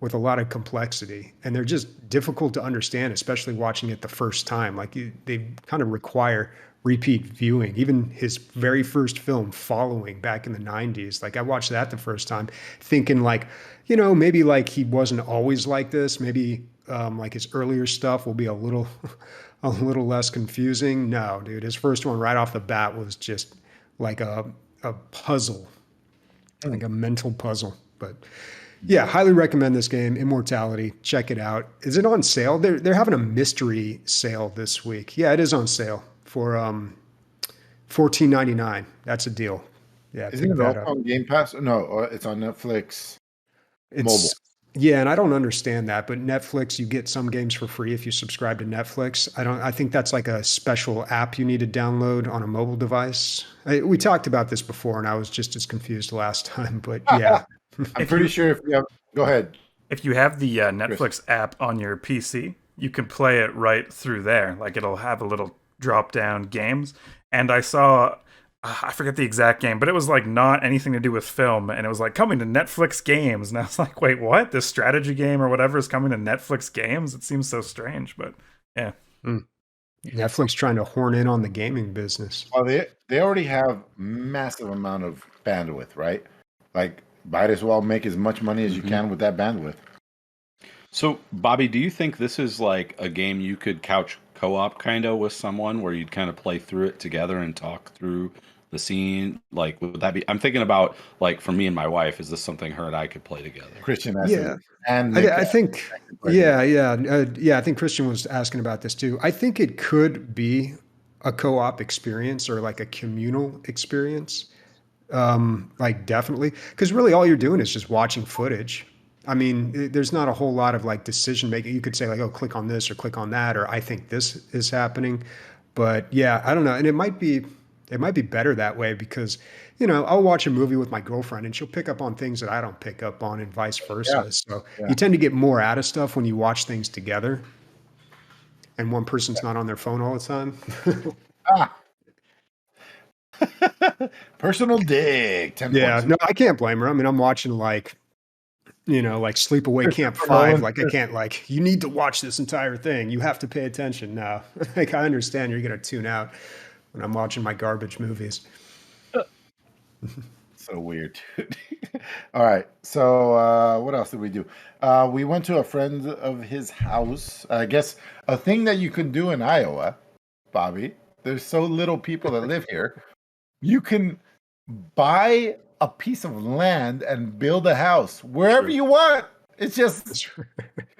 with a lot of complexity, and they're just difficult to understand, especially watching it the first time. Like they kind of require repeat viewing. Even his very first film, Following, back in the 90s, like I watched that the first time thinking like, maybe like he wasn't always like this. Maybe like his earlier stuff will be a little less confusing. No, dude, his first one right off the bat was just like a puzzle, like a mental puzzle. But yeah, highly recommend this game, Immortality. Check it out. Is it on sale? They're having a mystery sale this week. Yeah, it is on sale for $14.99. That's a deal. Yeah, isn't it on Game Pass? No, it's on Netflix. Mobile. Yeah, and I don't understand that, but Netflix, you get some games for free if you subscribe to Netflix. I think that's like a special app you need to download on a mobile device. We talked about this before, and I was just as confused last time, but yeah. I'm pretty sure if you have, go ahead. If you have the Netflix app on your PC, you can play it right through there. Like it'll have a little drop down games. And I saw, I forget the exact game, but it was like not anything to do with film. And it was like coming to Netflix games. And I was like, wait, what? This strategy game or whatever is coming to Netflix games? It seems so strange, but yeah. Netflix trying to horn in on the gaming business. Well, they already have massive amount of bandwidth, right? Like, might as well make as much money as you can with that bandwidth. So, Bobby, do you think this is like a game you could couch co-op kind of with someone where you'd kind of play through it together and talk through the scene? Like, would that be? I'm thinking about like for me and my wife, is this something her and I could play together? Christian, and I think, I think Christian was asking about this too. I think it could be a co-op experience or like a communal experience. Like definitely, because really all you're doing is just watching footage. I mean, there's not a whole lot of like decision making. You could say like, oh, click on this or click on that, or I think this is happening. But yeah, I don't know. And it might be better that way because, I'll watch a movie with my girlfriend and she'll pick up on things that I don't pick up on and vice versa. Yeah. So you tend to get more out of stuff when you watch things together and one person's not on their phone all the time. Personal dig. 10 yeah, points. No, I can't blame her. I mean, I'm watching like Sleepaway Camp 5. Like I can't you need to watch this entire thing. You have to pay attention now. Like I understand you're going to tune out when I'm watching my garbage movies. So weird, dude. All right. So what else did we do? We went to a friend of his house. I guess a thing that you can do in Iowa, Bobby. There's so little people that live here. You can buy a piece of land and build a house wherever you want. It's just, here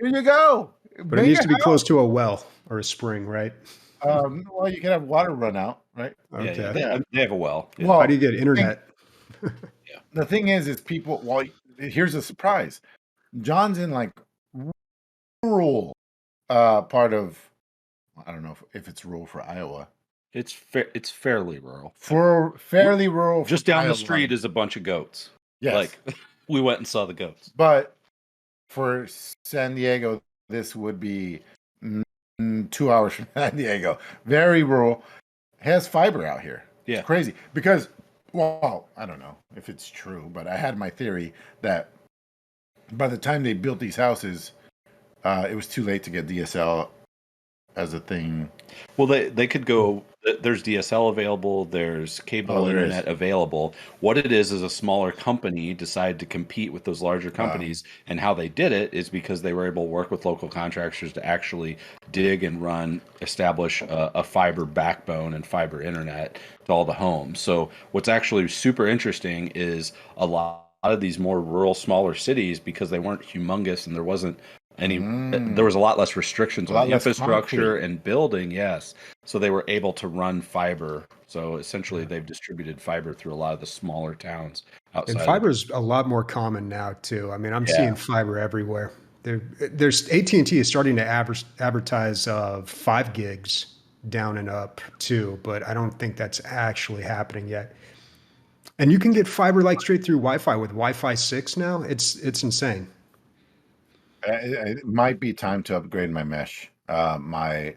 you go. But it needs to be close to a well or a spring, right? Well, you can have water run out, right? Okay. Yeah, they have a well. Yeah. Well, how do you get internet? The thing is people, well, here's a surprise. John's in like rural part of, I don't know if it's rural for Iowa. It's fairly rural. Fairly rural. Just down the street is a bunch of goats. Yes. Like we went and saw the goats. But for San Diego, this would be 2 hours from San Diego. Very rural. Has fiber out here. Yeah. It's crazy because, well, I don't know if it's true, but I had my theory that by the time they built these houses, it was too late to get DSL as a thing. Well, they could go. There's DSL available. There's cable internet available. What it is a smaller company decided to compete with those larger companies, and how they did it is because they were able to work with local contractors to actually dig and establish a fiber backbone and fiber internet to all the homes. So what's actually super interesting is a lot of these more rural, smaller cities, because they weren't humongous and there wasn't there was a lot less restrictions on the infrastructure and building. Yes. So they were able to run fiber. So essentially they've distributed fiber through a lot of the smaller towns outside. And fiber is a lot more common now too. I mean, I'm seeing fiber everywhere. There's AT&T is starting to advertise 5 gigs down and up too, but I don't think that's actually happening yet. And you can get fiber like straight through Wi-Fi with Wi-Fi 6 now. It's insane. It might be time to upgrade my mesh. It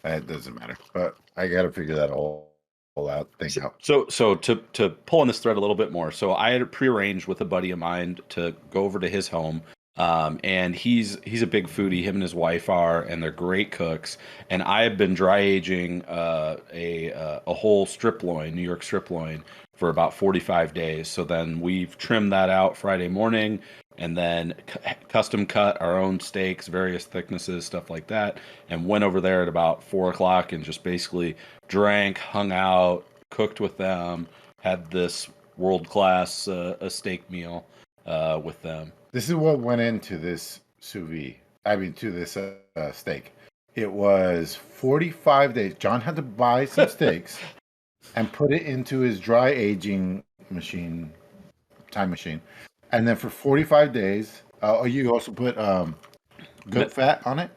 doesn't matter, but I got to figure that whole out thing out. So to pull on this thread a little bit more. So I had prearranged with a buddy of mine to go over to his home. And he's a big foodie. Him and his wife are, and they're great cooks. And I have been dry aging a whole strip loin, New York strip loin, for about 45 days. So then we've trimmed that out Friday morning, and then custom cut our own steaks, various thicknesses, stuff like that, and went over there at about 4:00 and just basically drank, hung out, cooked with them, had this world-class a steak meal with them. This is what went into this sous vide. I mean, to this steak. It was 45 days. John had to buy some steaks and put it into his dry aging time machine. And then for 45 days, you also put goat fat on it?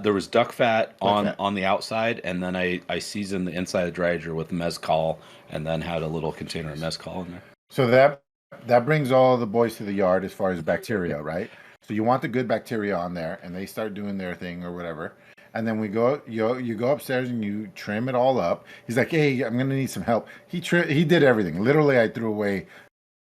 There was duck fat on the outside, and then I seasoned the inside of the dry ager with mezcal, and then had a little container of mezcal in there. So that brings all the boys to the yard as far as bacteria, right? So you want the good bacteria on there, and they start doing their thing or whatever. And then you go upstairs and you trim it all up. He's like, hey, I'm gonna need some help. He did everything. Literally, I threw away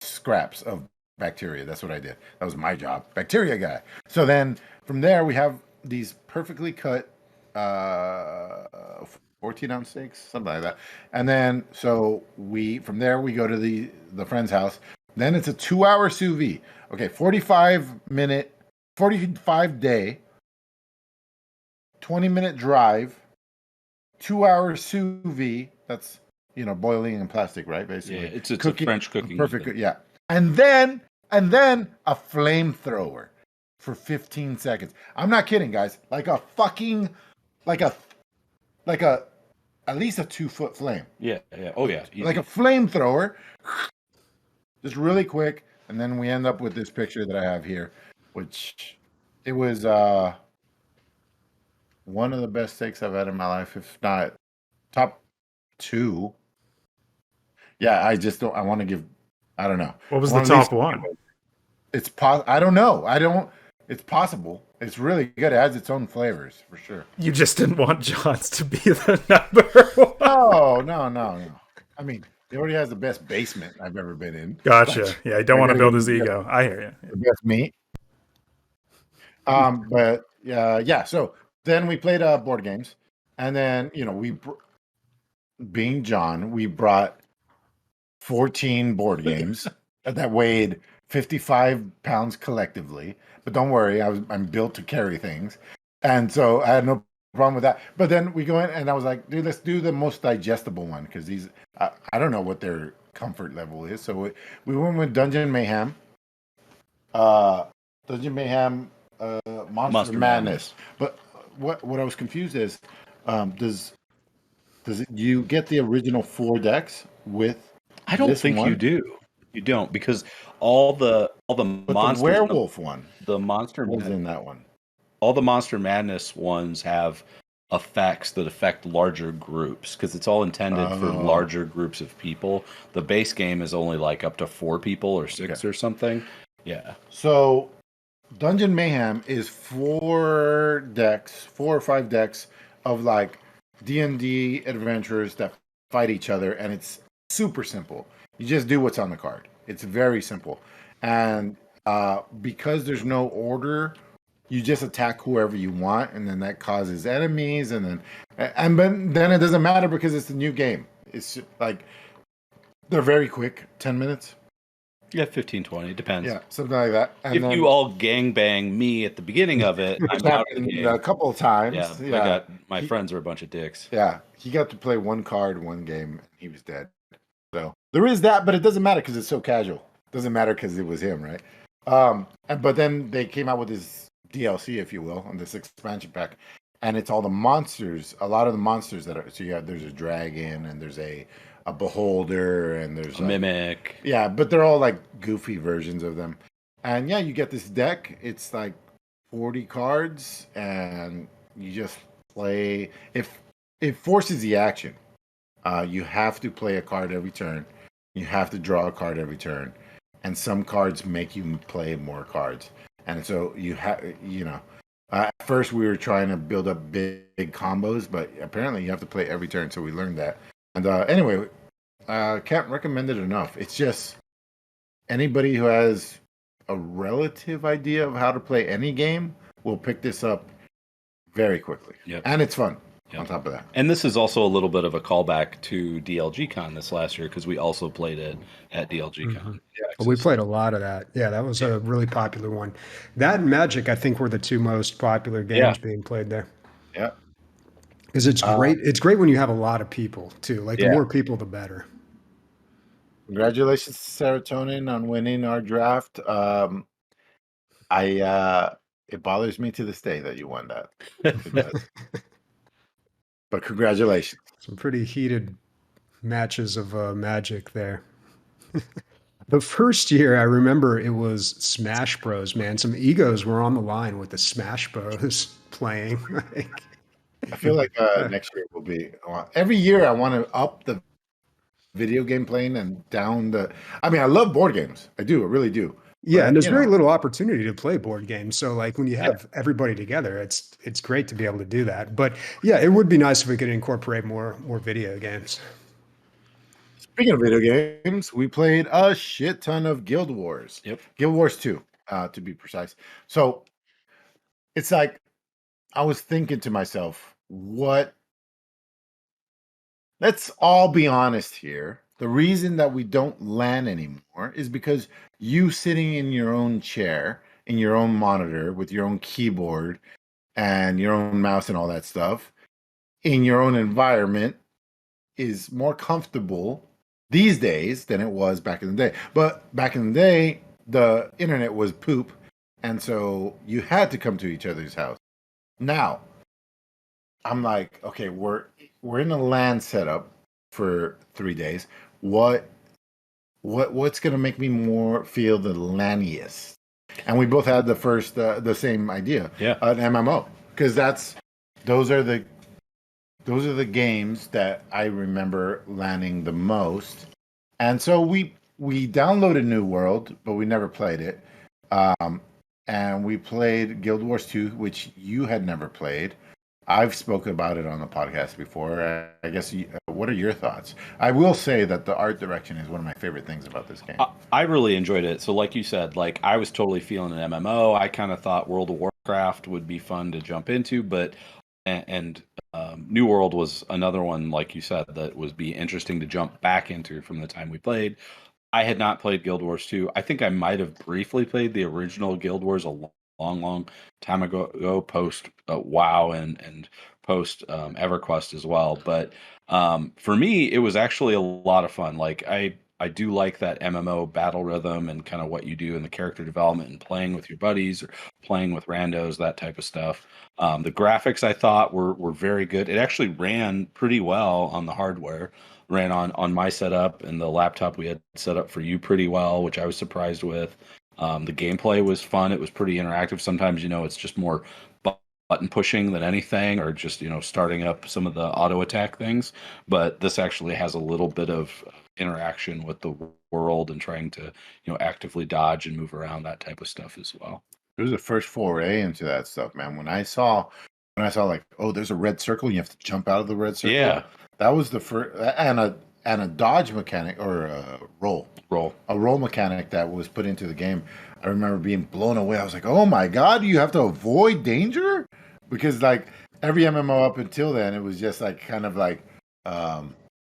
scraps of bacteria. That's what I did. That was my job, bacteria guy. So then from there we have these perfectly cut 14-ounce steaks, something like that. And then so from there we go to the friend's house. Then it's a 2-hour sous vide. Okay, 45-day, 20-minute drive, 2-hour sous vide. That's boiling in plastic, right? Basically, yeah, it's cooking, a French cooking. Perfect, yeah. And then a flamethrower for 15 seconds. I'm not kidding, guys. Like at least a 2-foot flame. Yeah. Oh yeah. Easy. Like a flamethrower, just really quick, and then we end up with this picture that I have here, which it was one of the best steaks I've had in my life, if not top 2. Yeah, I want to give. I don't know. What was the top one? I don't know. It's possible. It's really good. It has its own flavors for sure. You just didn't want John's to be the number one. No. I mean, he already has the best basement I've ever been in. Gotcha. Yeah, you don't want to build his ego. I hear you. The best meat. But yeah. So then we played board games, and then being John, we brought 14 board games that weighed 55 pounds collectively. But don't worry, I'm built to carry things. And so I had no problem with that. But then we go in, and I was like, dude, let's do the most digestible one, because these, I don't know what their comfort level is. So we went with Dungeon Mayhem. Monster Madness. But what I was confused is, does you get the original 4 decks with? I don't think you do. You don't, because all the monsters. The werewolf one. The monster was in that one. All the Monster Madness ones have effects that affect larger groups, because it's all intended for larger groups of people. The base game is only like up to 4 people or 6 or something. Yeah. So Dungeon Mayhem is 4 or 5 decks of like D&D adventurers that fight each other, and it's super simple. You just do what's on the card. It's very simple. And because there's no order, you just attack whoever you want, and then that causes enemies, and then it doesn't matter because it's a new game. It's like they're very quick, 10 minutes. Yeah, 15, 20, depends. Yeah, something like that. And if you all gangbang me at the beginning of it, I'm out of the game. A couple of times. Yeah. My friends are a bunch of dicks. Yeah, he got to play one card, one game, and he was dead. So there is that, but it doesn't matter because it's so casual. It doesn't matter because it was him, right? But then they came out with this DLC, if you will, on this expansion pack, and it's all the monsters. A lot of the monsters that are there's a dragon, and there's a beholder, and there's a mimic. Yeah, but they're all like goofy versions of them. And yeah, you get this deck. It's like 40 cards, and you just play. If it forces the action, you have to play a card every turn. You have to draw a card every turn, and some cards make you play more cards. And so you have, at first we were trying to build up big combos, but apparently you have to play every turn. So we learned that. And anyway, can't recommend it enough. It's just anybody who has a relative idea of how to play any game will pick this up very quickly. Yep. And it's fun. Yep. On top of that. And this is also a little bit of a callback to DLG Con this last year because we also played it at DLG Con. Mm-hmm. Yeah, we played a lot of that. Yeah, that was a really popular one. That and Magic, I think, were the two most popular games being played there. Yeah. Because it's great. It's great when you have a lot of people, too. Like, the more people, the better. Congratulations to Serotonin on winning our draft. It bothers me to this day that you won that. It does. But congratulations. Some pretty heated matches of Magic there. The first year, I remember it was Smash Bros, man. Some egos were on the line with the Smash Bros playing. I feel like next year will be... Every year I want to up the video game playing and down the... I mean, I love board games. I do. I really do. Yeah, and there's very little opportunity to play board games. So, like, when you have everybody together, it's great to be able to do that. But yeah, it would be nice if we could incorporate more video games. Speaking of video games, we played a shit ton of Guild Wars. Yep. Guild Wars 2, to be precise. So it's like I was thinking to myself, let's all be honest here. The reason that we don't LAN anymore is because you sitting in your own chair, in your own monitor, with your own keyboard and your own mouse and all that stuff, in your own environment is more comfortable these days than it was back in the day. But back in the day, the internet was poop, and so you had to come to each other's house. Now, I'm like, okay, we're in a LAN setup for 3 days. What's going to make me more feel the LANiest? And we both had the same idea. Yeah. An MMO, because those are the games that I remember LANing the most. And so we downloaded New World, but we never played it. And we played Guild Wars 2, which you had never played. I've spoken about it on the podcast before. I guess, what are your thoughts? I will say that the art direction is one of my favorite things about this game. I really enjoyed it. So like you said, like I was totally feeling an MMO. I kind of thought World of Warcraft would be fun to jump into, but New World was another one, like you said, that would be interesting to jump back into from the time we played. I had not played Guild Wars 2. I think I might have briefly played the original Guild Wars a long time ago, post WoW and post EverQuest as well. But for me, it was actually a lot of fun. Like I do like that MMO battle rhythm and kind of what you do in the character development and playing with your buddies or playing with randos, that type of stuff. The graphics I thought were very good. It actually ran pretty well on the hardware. Ran on my setup, and the laptop we had set up for you pretty well, which I was surprised with. The gameplay was fun. It was pretty interactive. Sometimes, it's just more button pushing than anything, or just, starting up some of the auto attack things. But this actually has a little bit of interaction with the world and trying to, actively dodge and move around, that type of stuff as well. It was the first foray into that stuff, man. When I saw like, oh, there's a red circle, and you have to jump out of the red circle. Yeah. That was the first, and and a dodge mechanic or a roll mechanic that was put into the game. I remember being blown away. I was like, oh my God, you have to avoid danger? Because like every MMO up until then, it was just like kind of like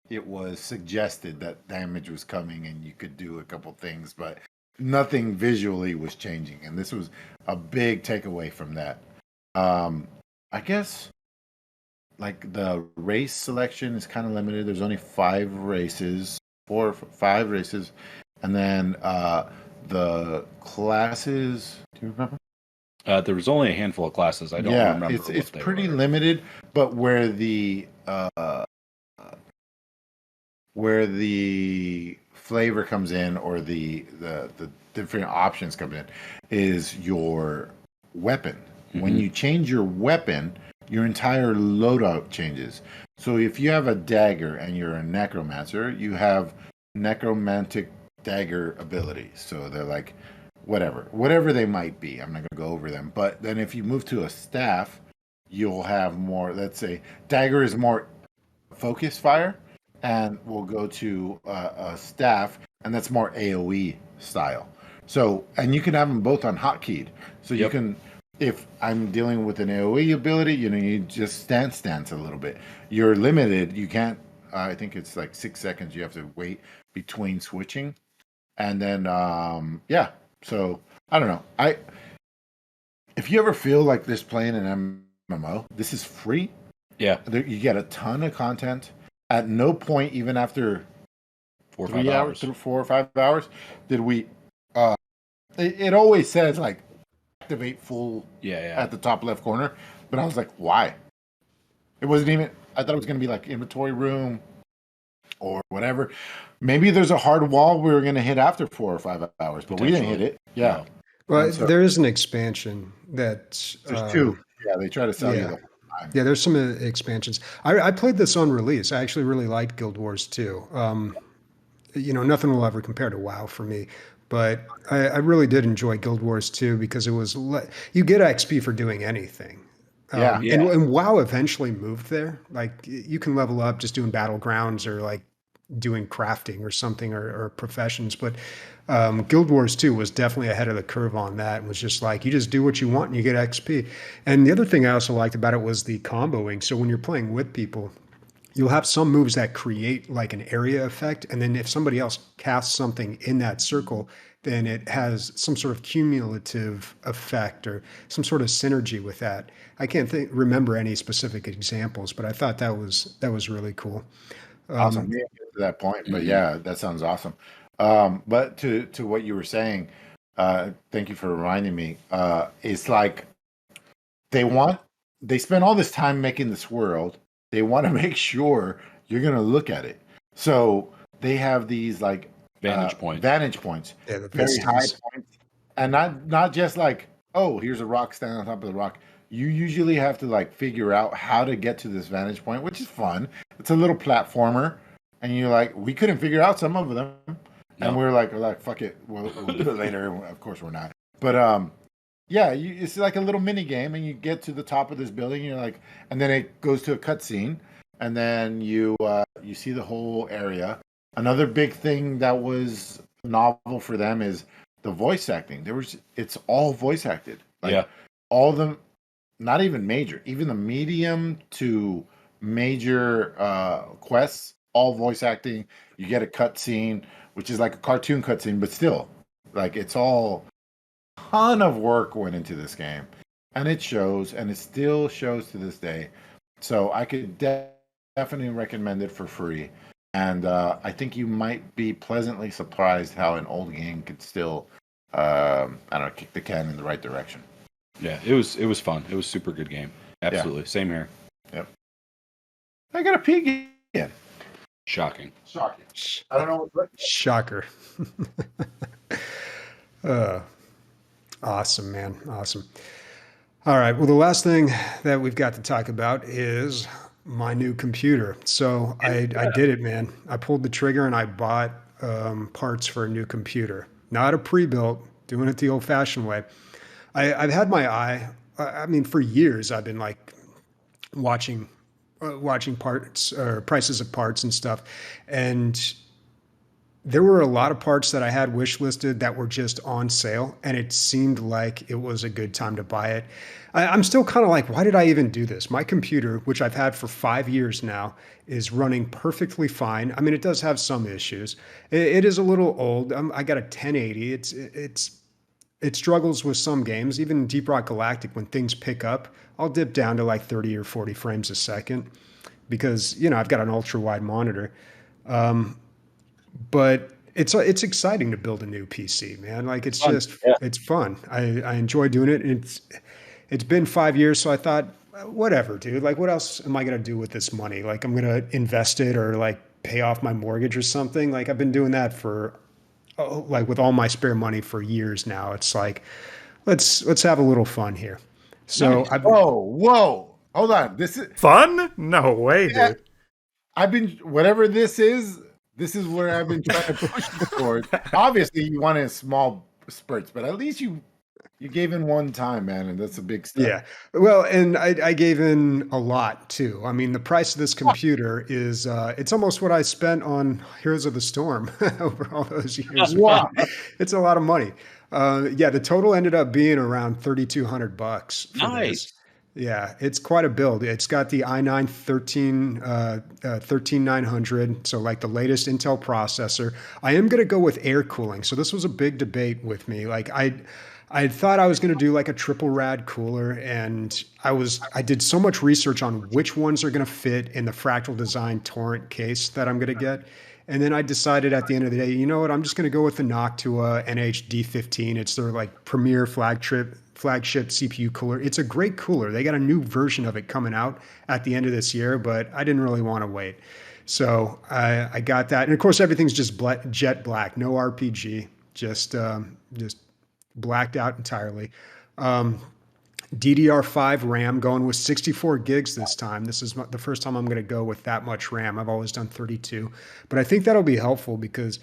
it was suggested that damage was coming and you could do a couple things, but nothing visually was changing. And this was a big takeaway from that. I guess like the race selection is kind of limited. There's only 5 races, 4 or 5 races. And then the classes, do you remember? There was only a handful of classes. I don't remember. It's pretty limited, but where the flavor comes in, or the different options come in, is your weapon. Mm-hmm. When you change your weapon, your entire loadout changes. So if you have a dagger and you're a necromancer, you have necromantic dagger abilities. So they're like whatever they might be. I'm not going to go over them. But then if you move to a staff, you'll have more, let's say dagger is more focus fire, and we'll go to a staff, and that's more AoE style. So, and you can have them both on hotkeyed. So you can, if I'm dealing with an AoE ability, you just stance a little bit. You're limited. You can't, I think it's like 6 seconds you have to wait between switching. And then, so I don't know. If you ever feel like this playing an MMO, this is free. Yeah. You get a ton of content. At no point, even after 4 or 5 hours, through 4 or 5 hours, did we, it always says like activate full at the top left corner. But I was like, why? It wasn't even, I thought it was going to be like inventory room or whatever. Maybe there's a hard wall we were going to hit after 4 or 5 hours, but we didn't hit it. Yeah. Well, there is an expansion that there's 2. Yeah, they try to sell you the whole time. Yeah, there's some expansions. I played this on release. I actually really liked Guild Wars 2. Nothing will ever compare to WoW for me, but I really did enjoy Guild Wars 2 because it was you get XP for doing anything. And WoW eventually moved there. Like you can level up just doing battlegrounds or like doing crafting or something or professions. But Guild Wars 2 was definitely ahead of the curve on that. It was just like you just do what you want and you get XP. And the other thing I also liked about it was the comboing. So when you're playing with people, you'll have some moves that create like an area effect. And then if somebody else casts something in that circle, then it has some sort of cumulative effect or some sort of synergy with that. I can't remember any specific examples, but I thought that was really cool. Awesome. To that point, but yeah, that sounds awesome. But to what you were saying, thank you for reminding me. It's like they spend all this time making this world. They want to make sure you're going to look at it. So they have these like vantage points, yeah, the very high points, and not just like, oh, here's a rock standing on top of the rock. You usually have to like figure out how to get to this vantage point, which is fun. It's a little platformer, and you're like, we couldn't figure out some of them, and we're like, fuck it, we'll do it later. Of course, we're not. But it's like a little mini game, and you get to the top of this building, and you're like, and then it goes to a cutscene, and then you see the whole area. Another big thing that was novel for them is the voice acting. It's all voice acted. Like, all of them, not even major, even the medium to major quests, all voice acting. You get a cutscene, which is like a cartoon cutscene, but still, like it's all ton of work went into this game, and it shows, and it still shows to this day. So I could definitely recommend it for free. And I think you might be pleasantly surprised how an old game could still, kick the can in the right direction. Yeah, it was fun. It was a super good game. Absolutely. Yeah. Same here. Yep. I got a pig again. Shocking. I don't know what. Shocker. Awesome, man. Awesome. All right. Well, the last thing that we've got to talk about is my new computer. So I did it, man. I pulled the trigger and I bought parts for a new computer. Not a pre-built, doing it the old-fashioned way. I've had my eye. I mean, for years I've been like watching watching parts or prices of parts and stuff, and there were a lot of parts that I had wish listed that were just on sale, and it seemed like it was a good time to buy it. I'm still kind of like, why did I even do this? My computer, which I've had for 5 years now, is running perfectly fine. I mean, it does have some issues. It is a little old. I got a 1080. It struggles with some games. Even Deep Rock Galactic, when things pick up, I'll dip down to like 30 or 40 frames a second because, I've got an ultra wide monitor. But it's exciting to build a new PC, man. Like it's it's fun. I enjoy doing it. It's been 5 years, so I thought, whatever, dude. Like, what else am I gonna do with this money? Like, I'm gonna invest it or like pay off my mortgage or something. Like, I've been doing that for like with all my spare money for years now. It's like, let's have a little fun here. So nice. Whoa, hold on. This is fun? No way, dude. I've been whatever this is. This is where I've been trying to push towards. Obviously, you want it in small spurts, but at least you gave in one time, man, and that's a big step. Yeah. Well, and I gave in a lot too. I mean, the price of this computer is it's almost what I spent on Heroes of the Storm over all those years. Wow. It's a lot of money. Yeah, the total ended up being around $3,200 for Nice. this. Yeah, it's quite a build. It's got the i9 13900, so like the latest Intel processor. I am going to go with air cooling. So this was a big debate with me. Like I thought I was going to do like a triple rad cooler, and I did so much research on which ones are going to fit in the Fractal Design Torrent case that I'm going to get. And then I decided at the end of the day, you know what? I'm just going to go with the Noctua NH-D15. It's their like premier flagship CPU cooler. It's a great cooler. They got a new version of it coming out at the end of this year, but I didn't really want to wait. So I got that. And of course, everything's just jet black, no RPG, just blacked out entirely. DDR5 RAM going with 64 gigs this time. This is the first time I'm going to go with that much RAM. I've always done 32, but I think that'll be helpful because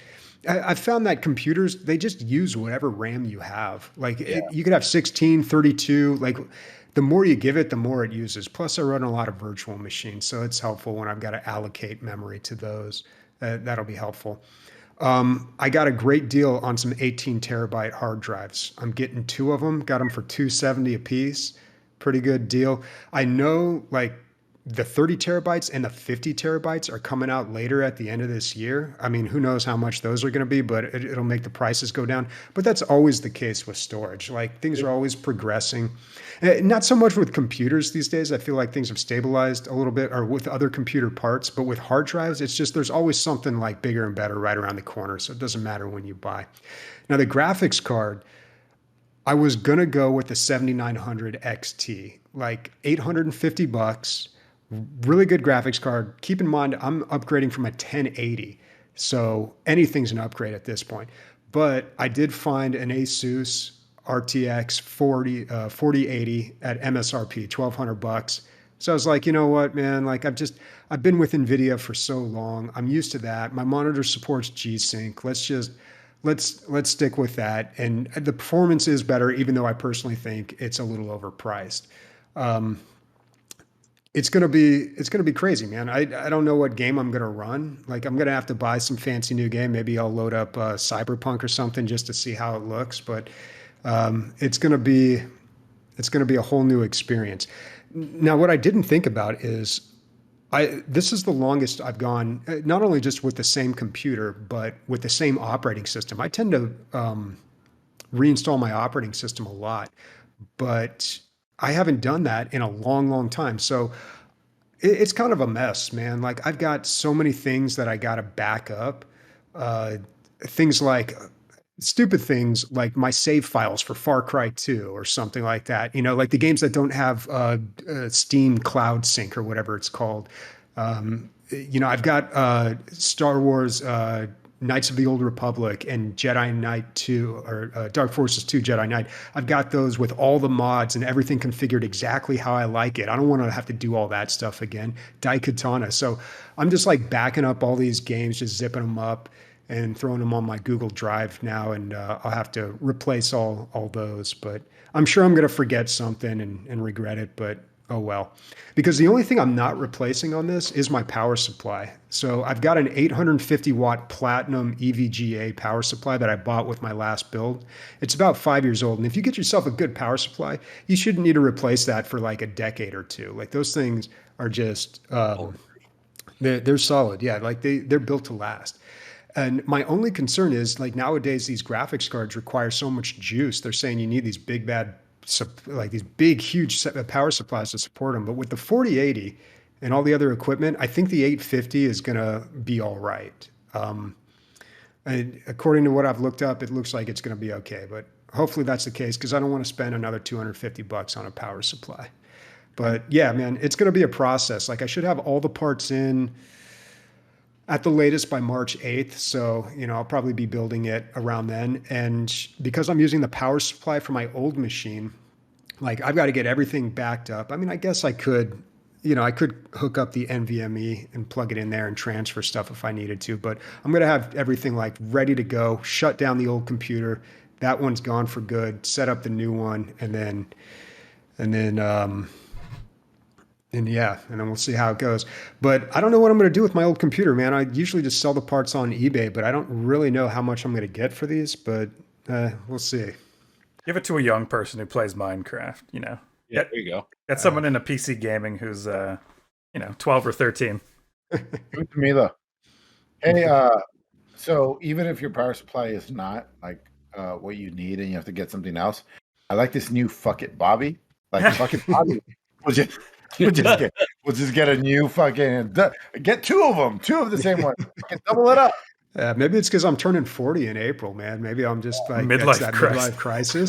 I've found that computers, they just use whatever RAM you have. Like you could have 16, 32, like the more you give it, the more it uses. Plus I run a lot of virtual machines, so it's helpful when I've got to allocate memory to those. That'll be helpful. I got a great deal on some 18 terabyte hard drives. I'm getting 2 of them, got them for $270 a piece. Pretty good deal. I know like the 30 terabytes and the 50 terabytes are coming out later at the end of this year. I mean, who knows how much those are going to be, but it'll make the prices go down. But that's always the case with storage. Like things are always progressing. Not so much with computers these days. I feel like things have stabilized a little bit, or with other computer parts, but with hard drives, it's just there's always something like bigger and better right around the corner. So it doesn't matter when you buy. Now the graphics card, I was going to go with the 7900 XT, like $850. Really good graphics card. Keep in mind, I'm upgrading from a 1080, so anything's an upgrade at this point. But I did find an Asus RTX 4080 at MSRP, $1,200. So I was like, you know what, man? Like I've been with NVIDIA for so long. I'm used to that. My monitor supports G-Sync. Let's stick with that. And the performance is better, even though I personally think it's a little overpriced. It's gonna be crazy, man. I don't know what game I'm gonna run. Like I'm gonna have to buy some fancy new game. Maybe I'll load up Cyberpunk or something just to see how it looks. But it's gonna be a whole new experience. Now, what I didn't think about is this is the longest I've gone, not only just with the same computer, but with the same operating system. I tend to reinstall my operating system a lot, but I haven't done that in a long, long time. So it's kind of a mess, man. Like I've got so many things that I got to back up. Things like stupid things like my save files for Far Cry 2 or something like that. Like the games that don't have Steam Cloud Sync or whatever it's called. I've got Star Wars Knights of the Old Republic and Jedi Knight 2 or Dark Forces 2 Jedi Knight. I've got those with all the mods and everything configured exactly how I like it. I don't want to have to do all that stuff again. Daikatana. So I'm just like backing up all these games, just zipping them up and throwing them on my Google Drive now. And I'll have to replace all those. But I'm sure I'm going to forget something and regret it. But Oh, well, because the only thing I'm not replacing on this is my power supply. So I've got an 850 watt platinum EVGA power supply that I bought with my last build. It's about 5 years old. And if you get yourself a good power supply, you shouldn't need to replace that for like a decade or two. Like those things are just, they're solid. Yeah. Like they're built to last. And my only concern is like nowadays, these graphics cards require so much juice. They're saying you need these big, bad, like these big, huge power supplies to support them. But with the 4080 and all the other equipment, I think the 850 is going to be all right. And according to what I've looked up, it looks like it's going to be okay. But hopefully that's the case because I don't want to spend another $250 on a power supply. But yeah, man, it's going to be a process. Like I should have all the parts in at the latest by March 8th. So, I'll probably be building it around then. And because I'm using the power supply for my old machine, like I've got to get everything backed up. I mean, I guess I could hook up the NVMe and plug it in there and transfer stuff if I needed to, but I'm going to have everything like ready to go, shut down the old computer. That one's gone for good, set up the new one. And then we'll see how it goes. But I don't know what I'm going to do with my old computer, man. I usually just sell the parts on eBay, but I don't really know how much I'm going to get for these, but we'll see. Give it to a young person who plays Minecraft, Yeah, there you go. Get someone into PC gaming who's, 12 or 13. Give it to me, though. Hey, so even if your power supply is not like what you need and you have to get something else, I like this new Fuck It Bobby. Like, Fuck It Bobby. We'll just get a new fucking get two of the same one. Double it up. Maybe it's because I'm turning 40 in April, man. Maybe I'm just like midlife crisis.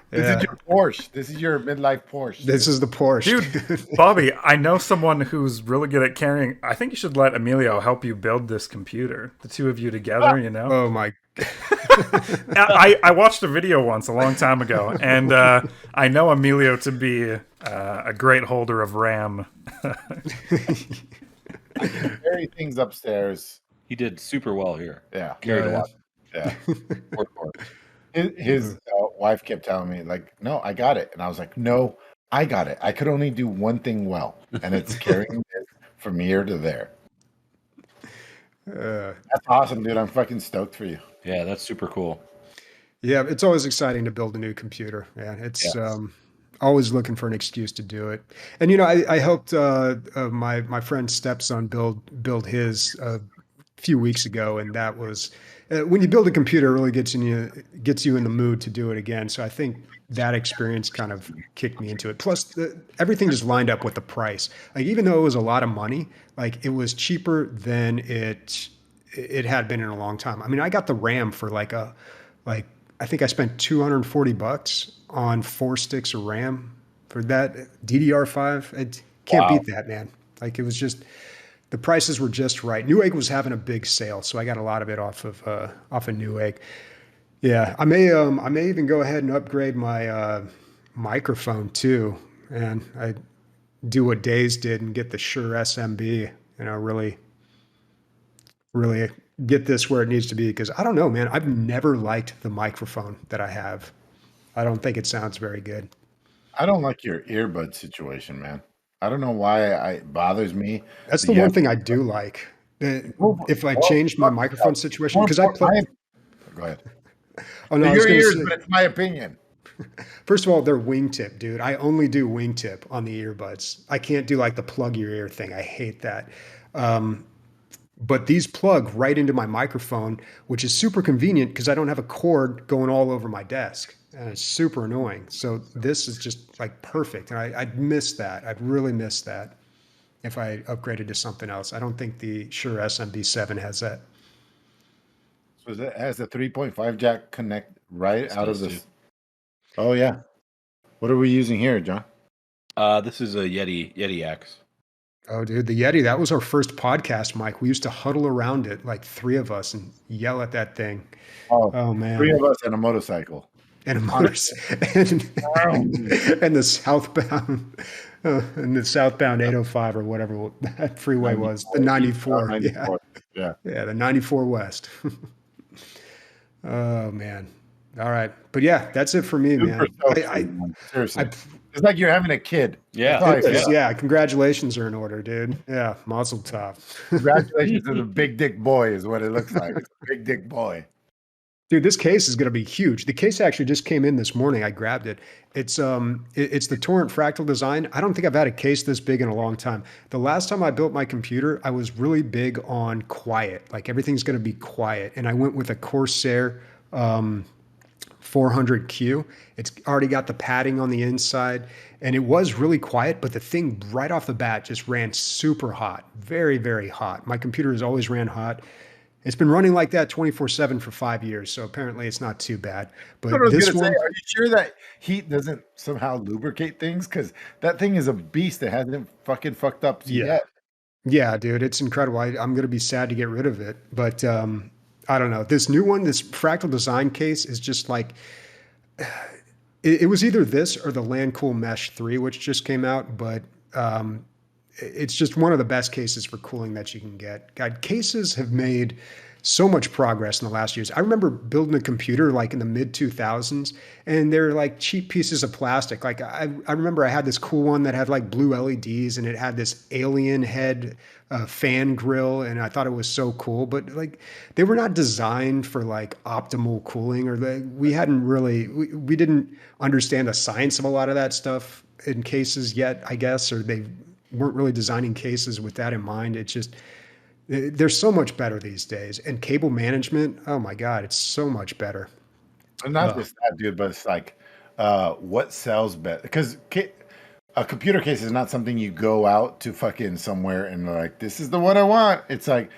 This is your Porsche. This is your midlife Porsche. This is the Porsche, dude. Bobby, I know someone who's really good at carrying. I think you should let Emilio help you build this computer. The two of you together, Oh my. I watched a video once a long time ago, and I know Emilio to be a great holder of RAM. I can carry things upstairs. He did super well here. Yeah, Carried a lot. Yeah. His wife kept telling me, like, no, I got it. And I was like, no, I got it. I could only do one thing well, and it's carrying it from here to there. That's awesome, dude. I'm fucking stoked for you. Yeah, that's super cool. Yeah, it's always exciting to build a new computer. Yeah, it's always looking for an excuse to do it. And I helped my friend's stepson build his a few weeks ago, and that was when you build a computer, it really gets you in the mood to do it again. So I think that experience kind of kicked me into it. Plus, everything just lined up with the price. Like even though it was a lot of money, like it was cheaper than it had been in a long time. I mean, I got the RAM for I think I spent $240 on 4 sticks of RAM for that DDR5. I can't beat that, man. Like it was just. The prices were just right. Newegg was having a big sale, so I got a lot of it off of Newegg. Yeah, I may even go ahead and upgrade my microphone too, and I do what Days did and get the Shure SMB. Really get this where it needs to be because I don't know, man. I've never liked the microphone that I have. I don't think it sounds very good. I don't like your earbud situation, man. I don't know why it bothers me. That's the one thing I do like. If I change my microphone situation, because I play. Go ahead. Oh no, your ears, but it's my opinion. First of all, they're wingtip, dude. I only do wingtip on the earbuds. I can't do like the plug your ear thing. I hate that. But these plug right into my microphone, which is super convenient because I don't have a cord going all over my desk. And it's super annoying. So this is just like perfect. And I'd miss that. I'd really miss that if I upgraded to something else. I don't think the Shure SMB7 has that. So it has the 3.5 jack connect right out of this. Oh, yeah. What are we using here, John? This is a Yeti X. Oh, dude, the Yeti, that was our first podcast mic. We used to huddle around it, like 3 of us, and yell at that thing. Oh man. 3 of us and a motorcycle. And a motorcycle. and the southbound 805 or whatever that freeway was. The 94. 94. Yeah, the 94 West. Oh, man. All right. But yeah, that's it for me, man. Seriously. It's like you're having a kid. Yeah. That's how I It is, feel. yeah. Congratulations are in order, dude. Yeah, mazel tov. Congratulations to the big dick boy is what it looks like. It's a big dick boy. Dude, this case is going to be huge. The case actually just came in this morning. I grabbed it. It's it's the Torrent Fractal Design. I don't think I've had a case this big in a long time. The last time I built my computer, I was really big on quiet. Like everything's going to be quiet, and I went with a Corsair 400Q. It's already got the padding on the inside, and it was really quiet, but the thing right off the bat just ran super hot, very, very hot. My computer has always ran hot. It's been running like that 24/7 for 5 years, so apparently it's not too bad. But I was this gonna say, one, are you sure that heat doesn't somehow lubricate things? Because that thing is a beast that hasn't fucking fucked up yet. yeah, dude, it's incredible. I'm going to be sad to get rid of it, but I don't know. This new one, this Fractal Design case is just like, it was either this or the Landcool Mesh 3, which just came out, but it's just one of the best cases for cooling that you can get. God, cases have made so much progress in the last years. I remember building a computer like in the mid 2000s, and they're like cheap pieces of plastic. Like I remember I had this cool one that had like blue LEDs, and it had this alien head fan grill, and I thought it was so cool. But like they were not designed for like optimal cooling, or we didn't understand the science of a lot of that stuff in cases yet, I guess, or they weren't really designing cases with that in mind. It's just, they're so much better these days. And cable management, oh my God, it's so much better. And not just that, dude, but it's like, what sells better? Because a computer case is not something you go out to fucking somewhere and like, this is the one I want. It's like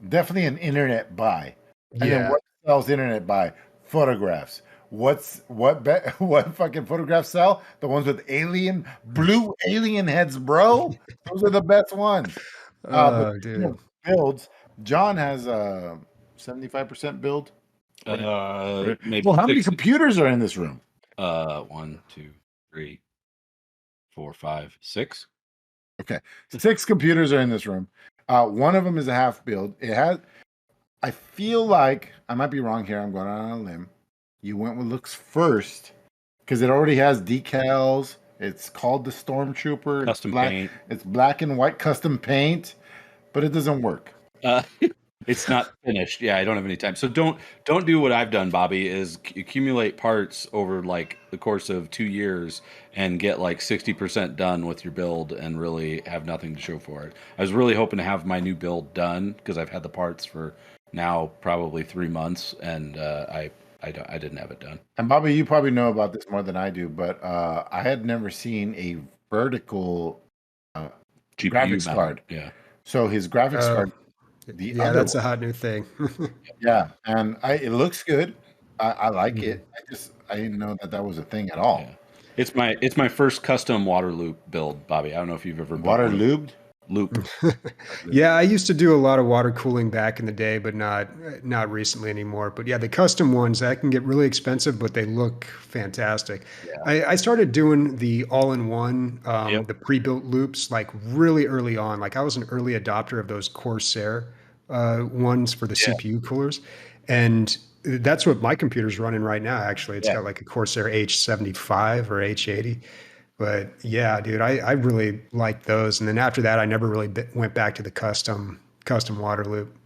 definitely an internet buy. And then what sells internet buy? Photographs. What fucking photographs sell? The ones with blue alien heads, bro. Those are the best ones. But Dude. Builds. John has a 75% build. Maybe Well, how many computers are in this room? 1, 2, 3, 4, 5, 6. Okay, 6 computers are in this room. One of them is a half build. It has. I feel like I might be wrong here. I'm going out on a limb. You went with looks first because it already has decals. It's called the Stormtrooper. Custom paint. It's black and white custom paint, but it doesn't work. It's not finished. Yeah, I don't have any time. So don't do what I've done, Bobby, is accumulate parts over like the course of 2 years and get like 60% done with your build and really have nothing to show for it. I was really hoping to have my new build done because I've had the parts for now probably 3 months, and I didn't have it done. And Bobby, you probably know about this more than I do, but I had never seen a vertical GPU graphics card. Yeah. So his graphics card. That's a hot new thing. Yeah, and it looks good. I like it. I didn't know that was a thing at all. Yeah. It's my first custom water loop build, Bobby. I don't know if you've ever water lubed. Loop. Yeah, I used to do a lot of water cooling back in the day, but not recently anymore. But yeah, the custom ones, that can get really expensive, but they look fantastic. Yeah. I started doing the all-in-one, the pre-built loops, like really early on. Like I was an early adopter of those Corsair ones for the CPU coolers. And that's what my computer's running right now, actually. It's got like a Corsair H75 or H80. But yeah, dude, I really like those. And then after that, I never really went back to the custom water loop.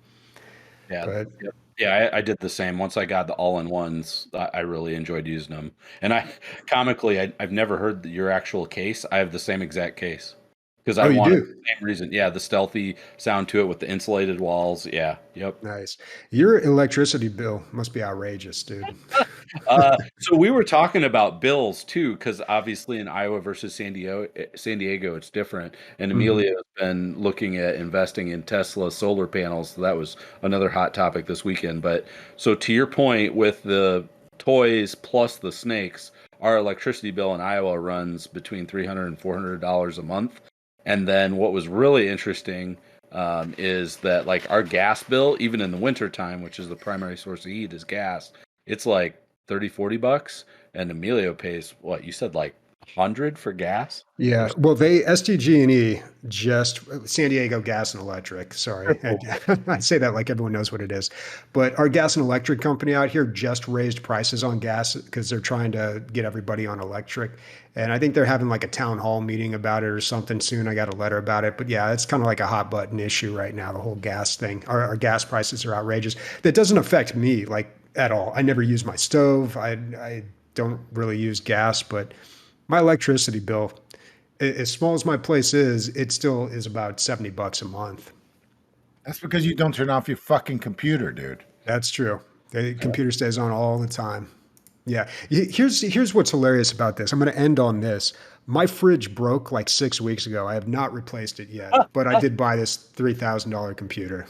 Yeah. But, yeah, I did the same. Once I got the all-in-ones, I really enjoyed using them. And I've never heard your actual case. I have the same exact case. Because I wanted the same reason. Yeah, the stealthy sound to it with the insulated walls. Yeah, yep. Nice. Your electricity bill must be outrageous, dude. So we were talking about bills too, because obviously in Iowa versus San Diego, it's different. And Emilio has been looking at investing in Tesla solar panels. So that was another hot topic this weekend. But so to your point, with the toys plus the snakes, our electricity bill in Iowa runs between $300 and $400 a month. And then what was really interesting is that like our gas bill, even in the winter time, which is the primary source of heat is gas, it's like $30-$40, and Emilio pays what you said, like 100 for gas? Yeah, well, SDG&E just San Diego Gas and Electric. Sorry, I say that like everyone knows what it is, but our gas and electric company out here just raised prices on gas because they're trying to get everybody on electric, and I think they're having like a town hall meeting about it or something soon. I got a letter about it, but yeah, it's kind of like a hot button issue right now. The whole gas thing. Our gas prices are outrageous. That doesn't affect me like at all. I never use my stove. I don't really use gas, but my electricity bill, as small as my place is, it still is about $70 a month. That's because you don't turn off your fucking computer, dude. That's true. The computer stays on all the time. Yeah. Here's what's hilarious about this. I'm going to end on this. My fridge broke like 6 weeks ago. I have not replaced it yet, but I did buy this $3,000 computer.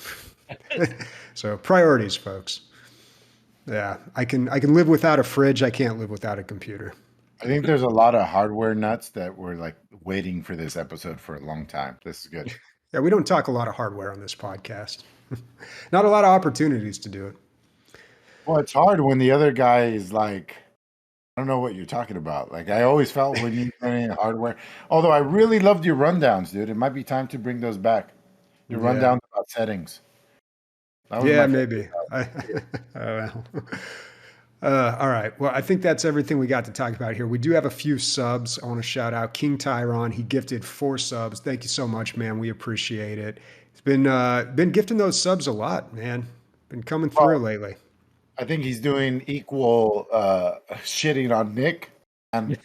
So priorities, folks. Yeah, I can live without a fridge. I can't live without a computer. I think there's a lot of hardware nuts that were like waiting for this episode for a long time. This is good. Yeah, we don't talk a lot of hardware on this podcast. Not a lot of opportunities to do it. Well, it's hard when the other guy is like, I don't know what you're talking about. Like I always felt when you running hardware. Although I really loved your rundowns, dude. It might be time to bring those back. Your rundowns about settings. Yeah, maybe. Well. All right. Well, I think that's everything we got to talk about here. We do have a few subs. I want to shout out King Tyron. He gifted 4 subs. Thank you so much, man. We appreciate it. He's been gifting those subs a lot, man. Been coming through lately. I think he's doing equal shitting on Nick and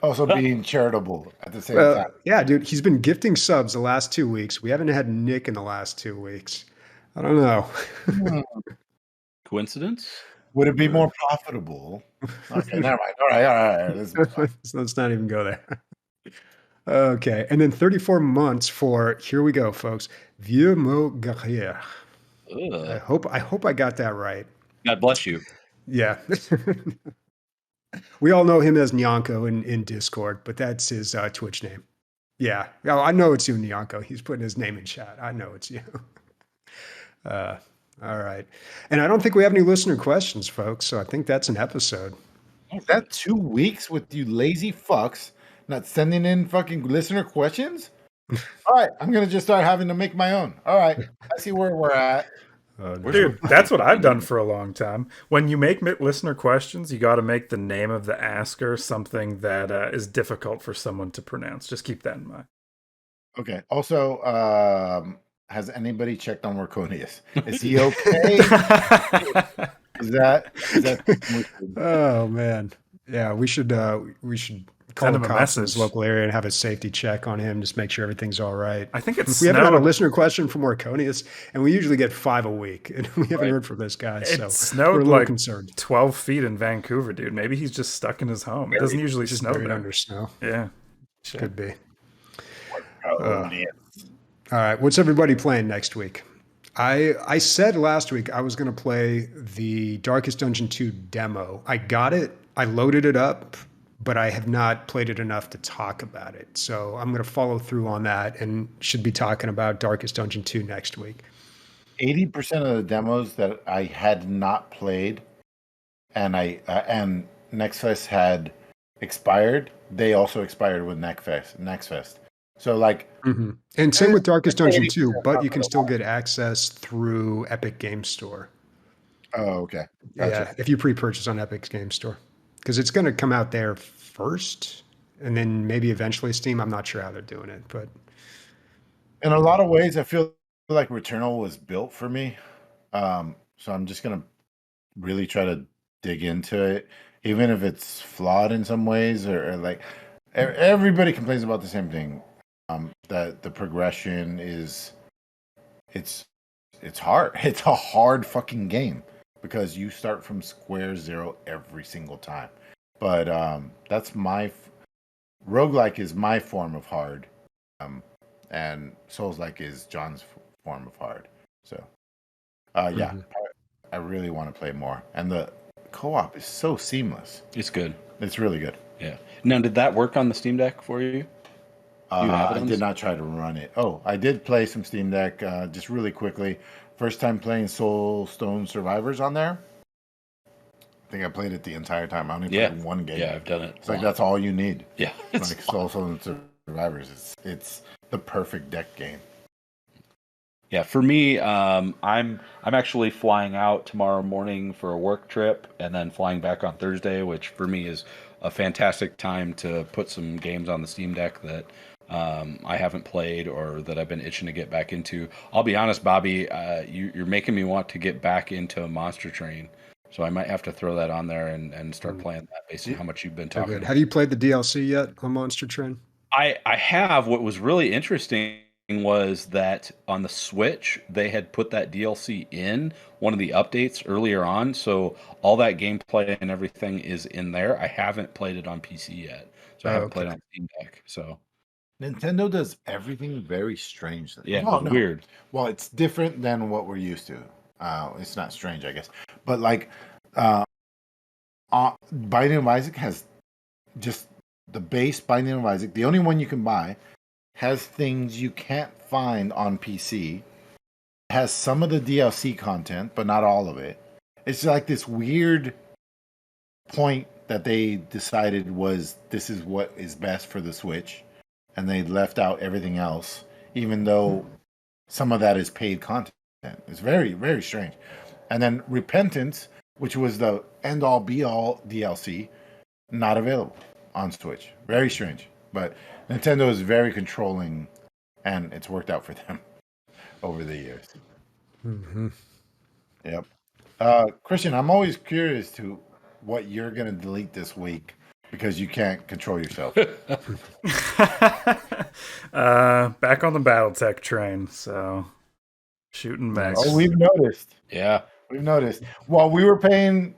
also being charitable at the same time. Yeah, dude. He's been gifting subs the last 2 weeks. We haven't had Nick in the last 2 weeks. I don't know. Coincidence? Would it be more profitable? Okay, never mind. All right. Let's not even go there. Okay, and then 34 months for, here we go, folks. Vieux Mot Guerrier. I hope I got that right. God bless you. Yeah. We all know him as Nyanko in Discord, but that's his Twitch name. Yeah. Oh, I know it's you, Nyanko. He's putting his name in chat. I know it's you. All right. And I don't think we have any listener questions, folks. So I think that's an episode. Is that 2 weeks with you lazy fucks not sending in fucking listener questions? All right. I'm going to just start having to make my own. All right. I see where we're at. Dude, that's what I've done for a long time. When you make listener questions, you got to make the name of the asker something that is difficult for someone to pronounce. Just keep that in mind. Okay. Also, has anybody checked on Merconius? Is he okay? is that? Oh man, yeah. We should call him the a cops in message. his local area and have a safety check on him. Just make sure everything's all right. I think it's we haven't had a listener question from Merconius, and we usually get 5 a week, and we haven't heard from this guy. It So snowed we're a little like concerned. 12 feet in Vancouver, dude. Maybe he's just stuck in his home. It doesn't usually Just snow buried there. under snow. Yeah. Shit. Could be. Merconius. All right, what's everybody playing next week? I said last week I was going to play the Darkest Dungeon 2 demo. I got it. I loaded it up, but I have not played it enough to talk about it. So I'm going to follow through on that and should be talking about Darkest Dungeon 2 next week. 80% of the demos that I had not played, and and NextFest had expired. They also expired with NextFest. So like, And same with Darkest Dungeon 2, but you can still get access through Epic Game Store. oh, okay. Gotcha. Yeah, if you pre-purchase on Epic Game Store, because it's going to come out there first, and then maybe eventually Steam. I'm not sure how they're doing it, but In a lot of ways, I feel like Returnal was built for me. So I'm just gonna really try to dig into it, even if it's flawed in some ways, or like everybody complains about the same thing. That the progression is, it's hard. It's a hard fucking game because you start from square zero every single time. But that's my roguelike is my form of hard, and Souls-like is John's form of hard. So yeah, I really want to play more, and the co-op is so seamless. It's good. It's really good. Yeah. Now, did that work on the Steam Deck for you? I did not try to run it. Oh, I did play some Steam Deck just really quickly. First time playing Soulstone Survivors on there. I think I played it the entire time. I only Yeah. played one game. Yeah, I've done it. It's like that's all you need. Yeah, It's like Salsa and Survivors. It's the perfect deck game. Yeah, for me, I'm actually flying out tomorrow morning for a work trip, and then flying back on Thursday, which for me is a fantastic time to put some games on the Steam Deck that I haven't played or that I've been itching to get back into. I'll be honest, Bobby, you're making me want to get back into Monster Train, so I might have to throw that on there and start playing that based on how much you've been talking about. Have you played the DLC yet on Monster Train? I have. What was really interesting was that on the Switch, they had put that DLC in one of the updates earlier on, so all that gameplay and everything is in there. I haven't played it on PC yet, so I haven't played it on Steam Deck. So Nintendo does everything very strangely. Yeah, it's weird. Well, it's different than what we're used to. It's not strange, I guess. But like, Binding of Isaac has just the base Binding of Isaac. The only one you can buy has things you can't find on PC. Has some of the DLC content, but not all of it. It's like this weird point that they decided was this is what is best for the Switch, and they left out everything else, even though some of that is paid content. It's very, very strange. And then Repentance, which was the end-all be-all DLC, not available on Switch. Very strange. But Nintendo is very controlling, and it's worked out for them over the years. Mm-hmm. Yep. Christian, I'm always curious to what you're going to delete this week because you can't control yourself. Back on the BattleTech train, so shooting mechs. Oh, we've noticed. Yeah. We've noticed. While we were playing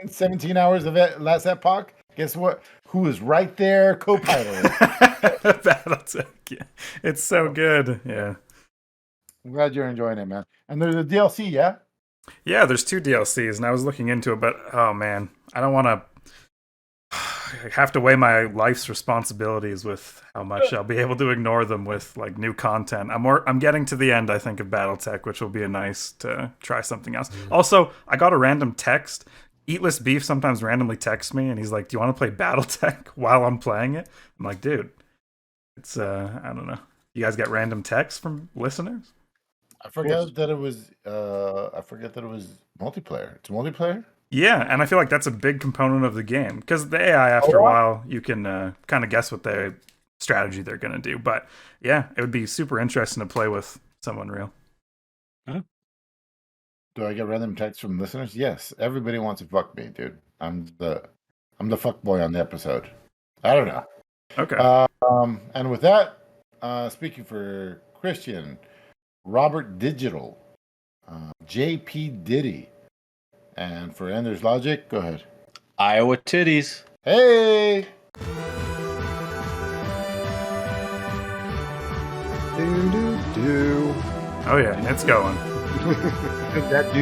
17 hours of it last Epoch, guess what? Who was right there co-pilot? BattleTech. Yeah. It's so good. Yeah. I'm glad you're enjoying it, man. And there's a DLC, yeah? Yeah, there's 2 DLCs, and I was looking into it, but oh man, I don't want to have to weigh my life's responsibilities with how much I'll be able to ignore them with like new content. I'm getting to the end, I think, of BattleTech, which will be a nice to try something else. Also, I got a random text. Eatless Beef sometimes randomly texts me, and he's like, "Do you want to play BattleTech while I'm playing it?" I'm like, "Dude, it's I don't know. You guys get random texts from listeners?" I forget that it was multiplayer. It's multiplayer? Yeah, and I feel like that's a big component of the game because the AI, after a while, you can kind of guess what their strategy they're going to do. But yeah, it would be super interesting to play with someone real. Huh? Do I get random texts from listeners? Yes. Everybody wants to fuck me, dude. I'm the fuck boy on the episode. I don't know. Okay. And with that, speaking for Christian, Robert Digital, JP Diddy, and for Ender's Logic, go ahead. Iowa titties. Hey! Do. Oh yeah, it's going. That do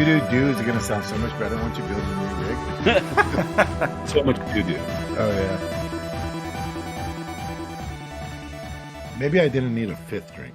is going to sound so much better once you build a new rig. So much do. Oh yeah. Maybe I didn't need a 5th drink.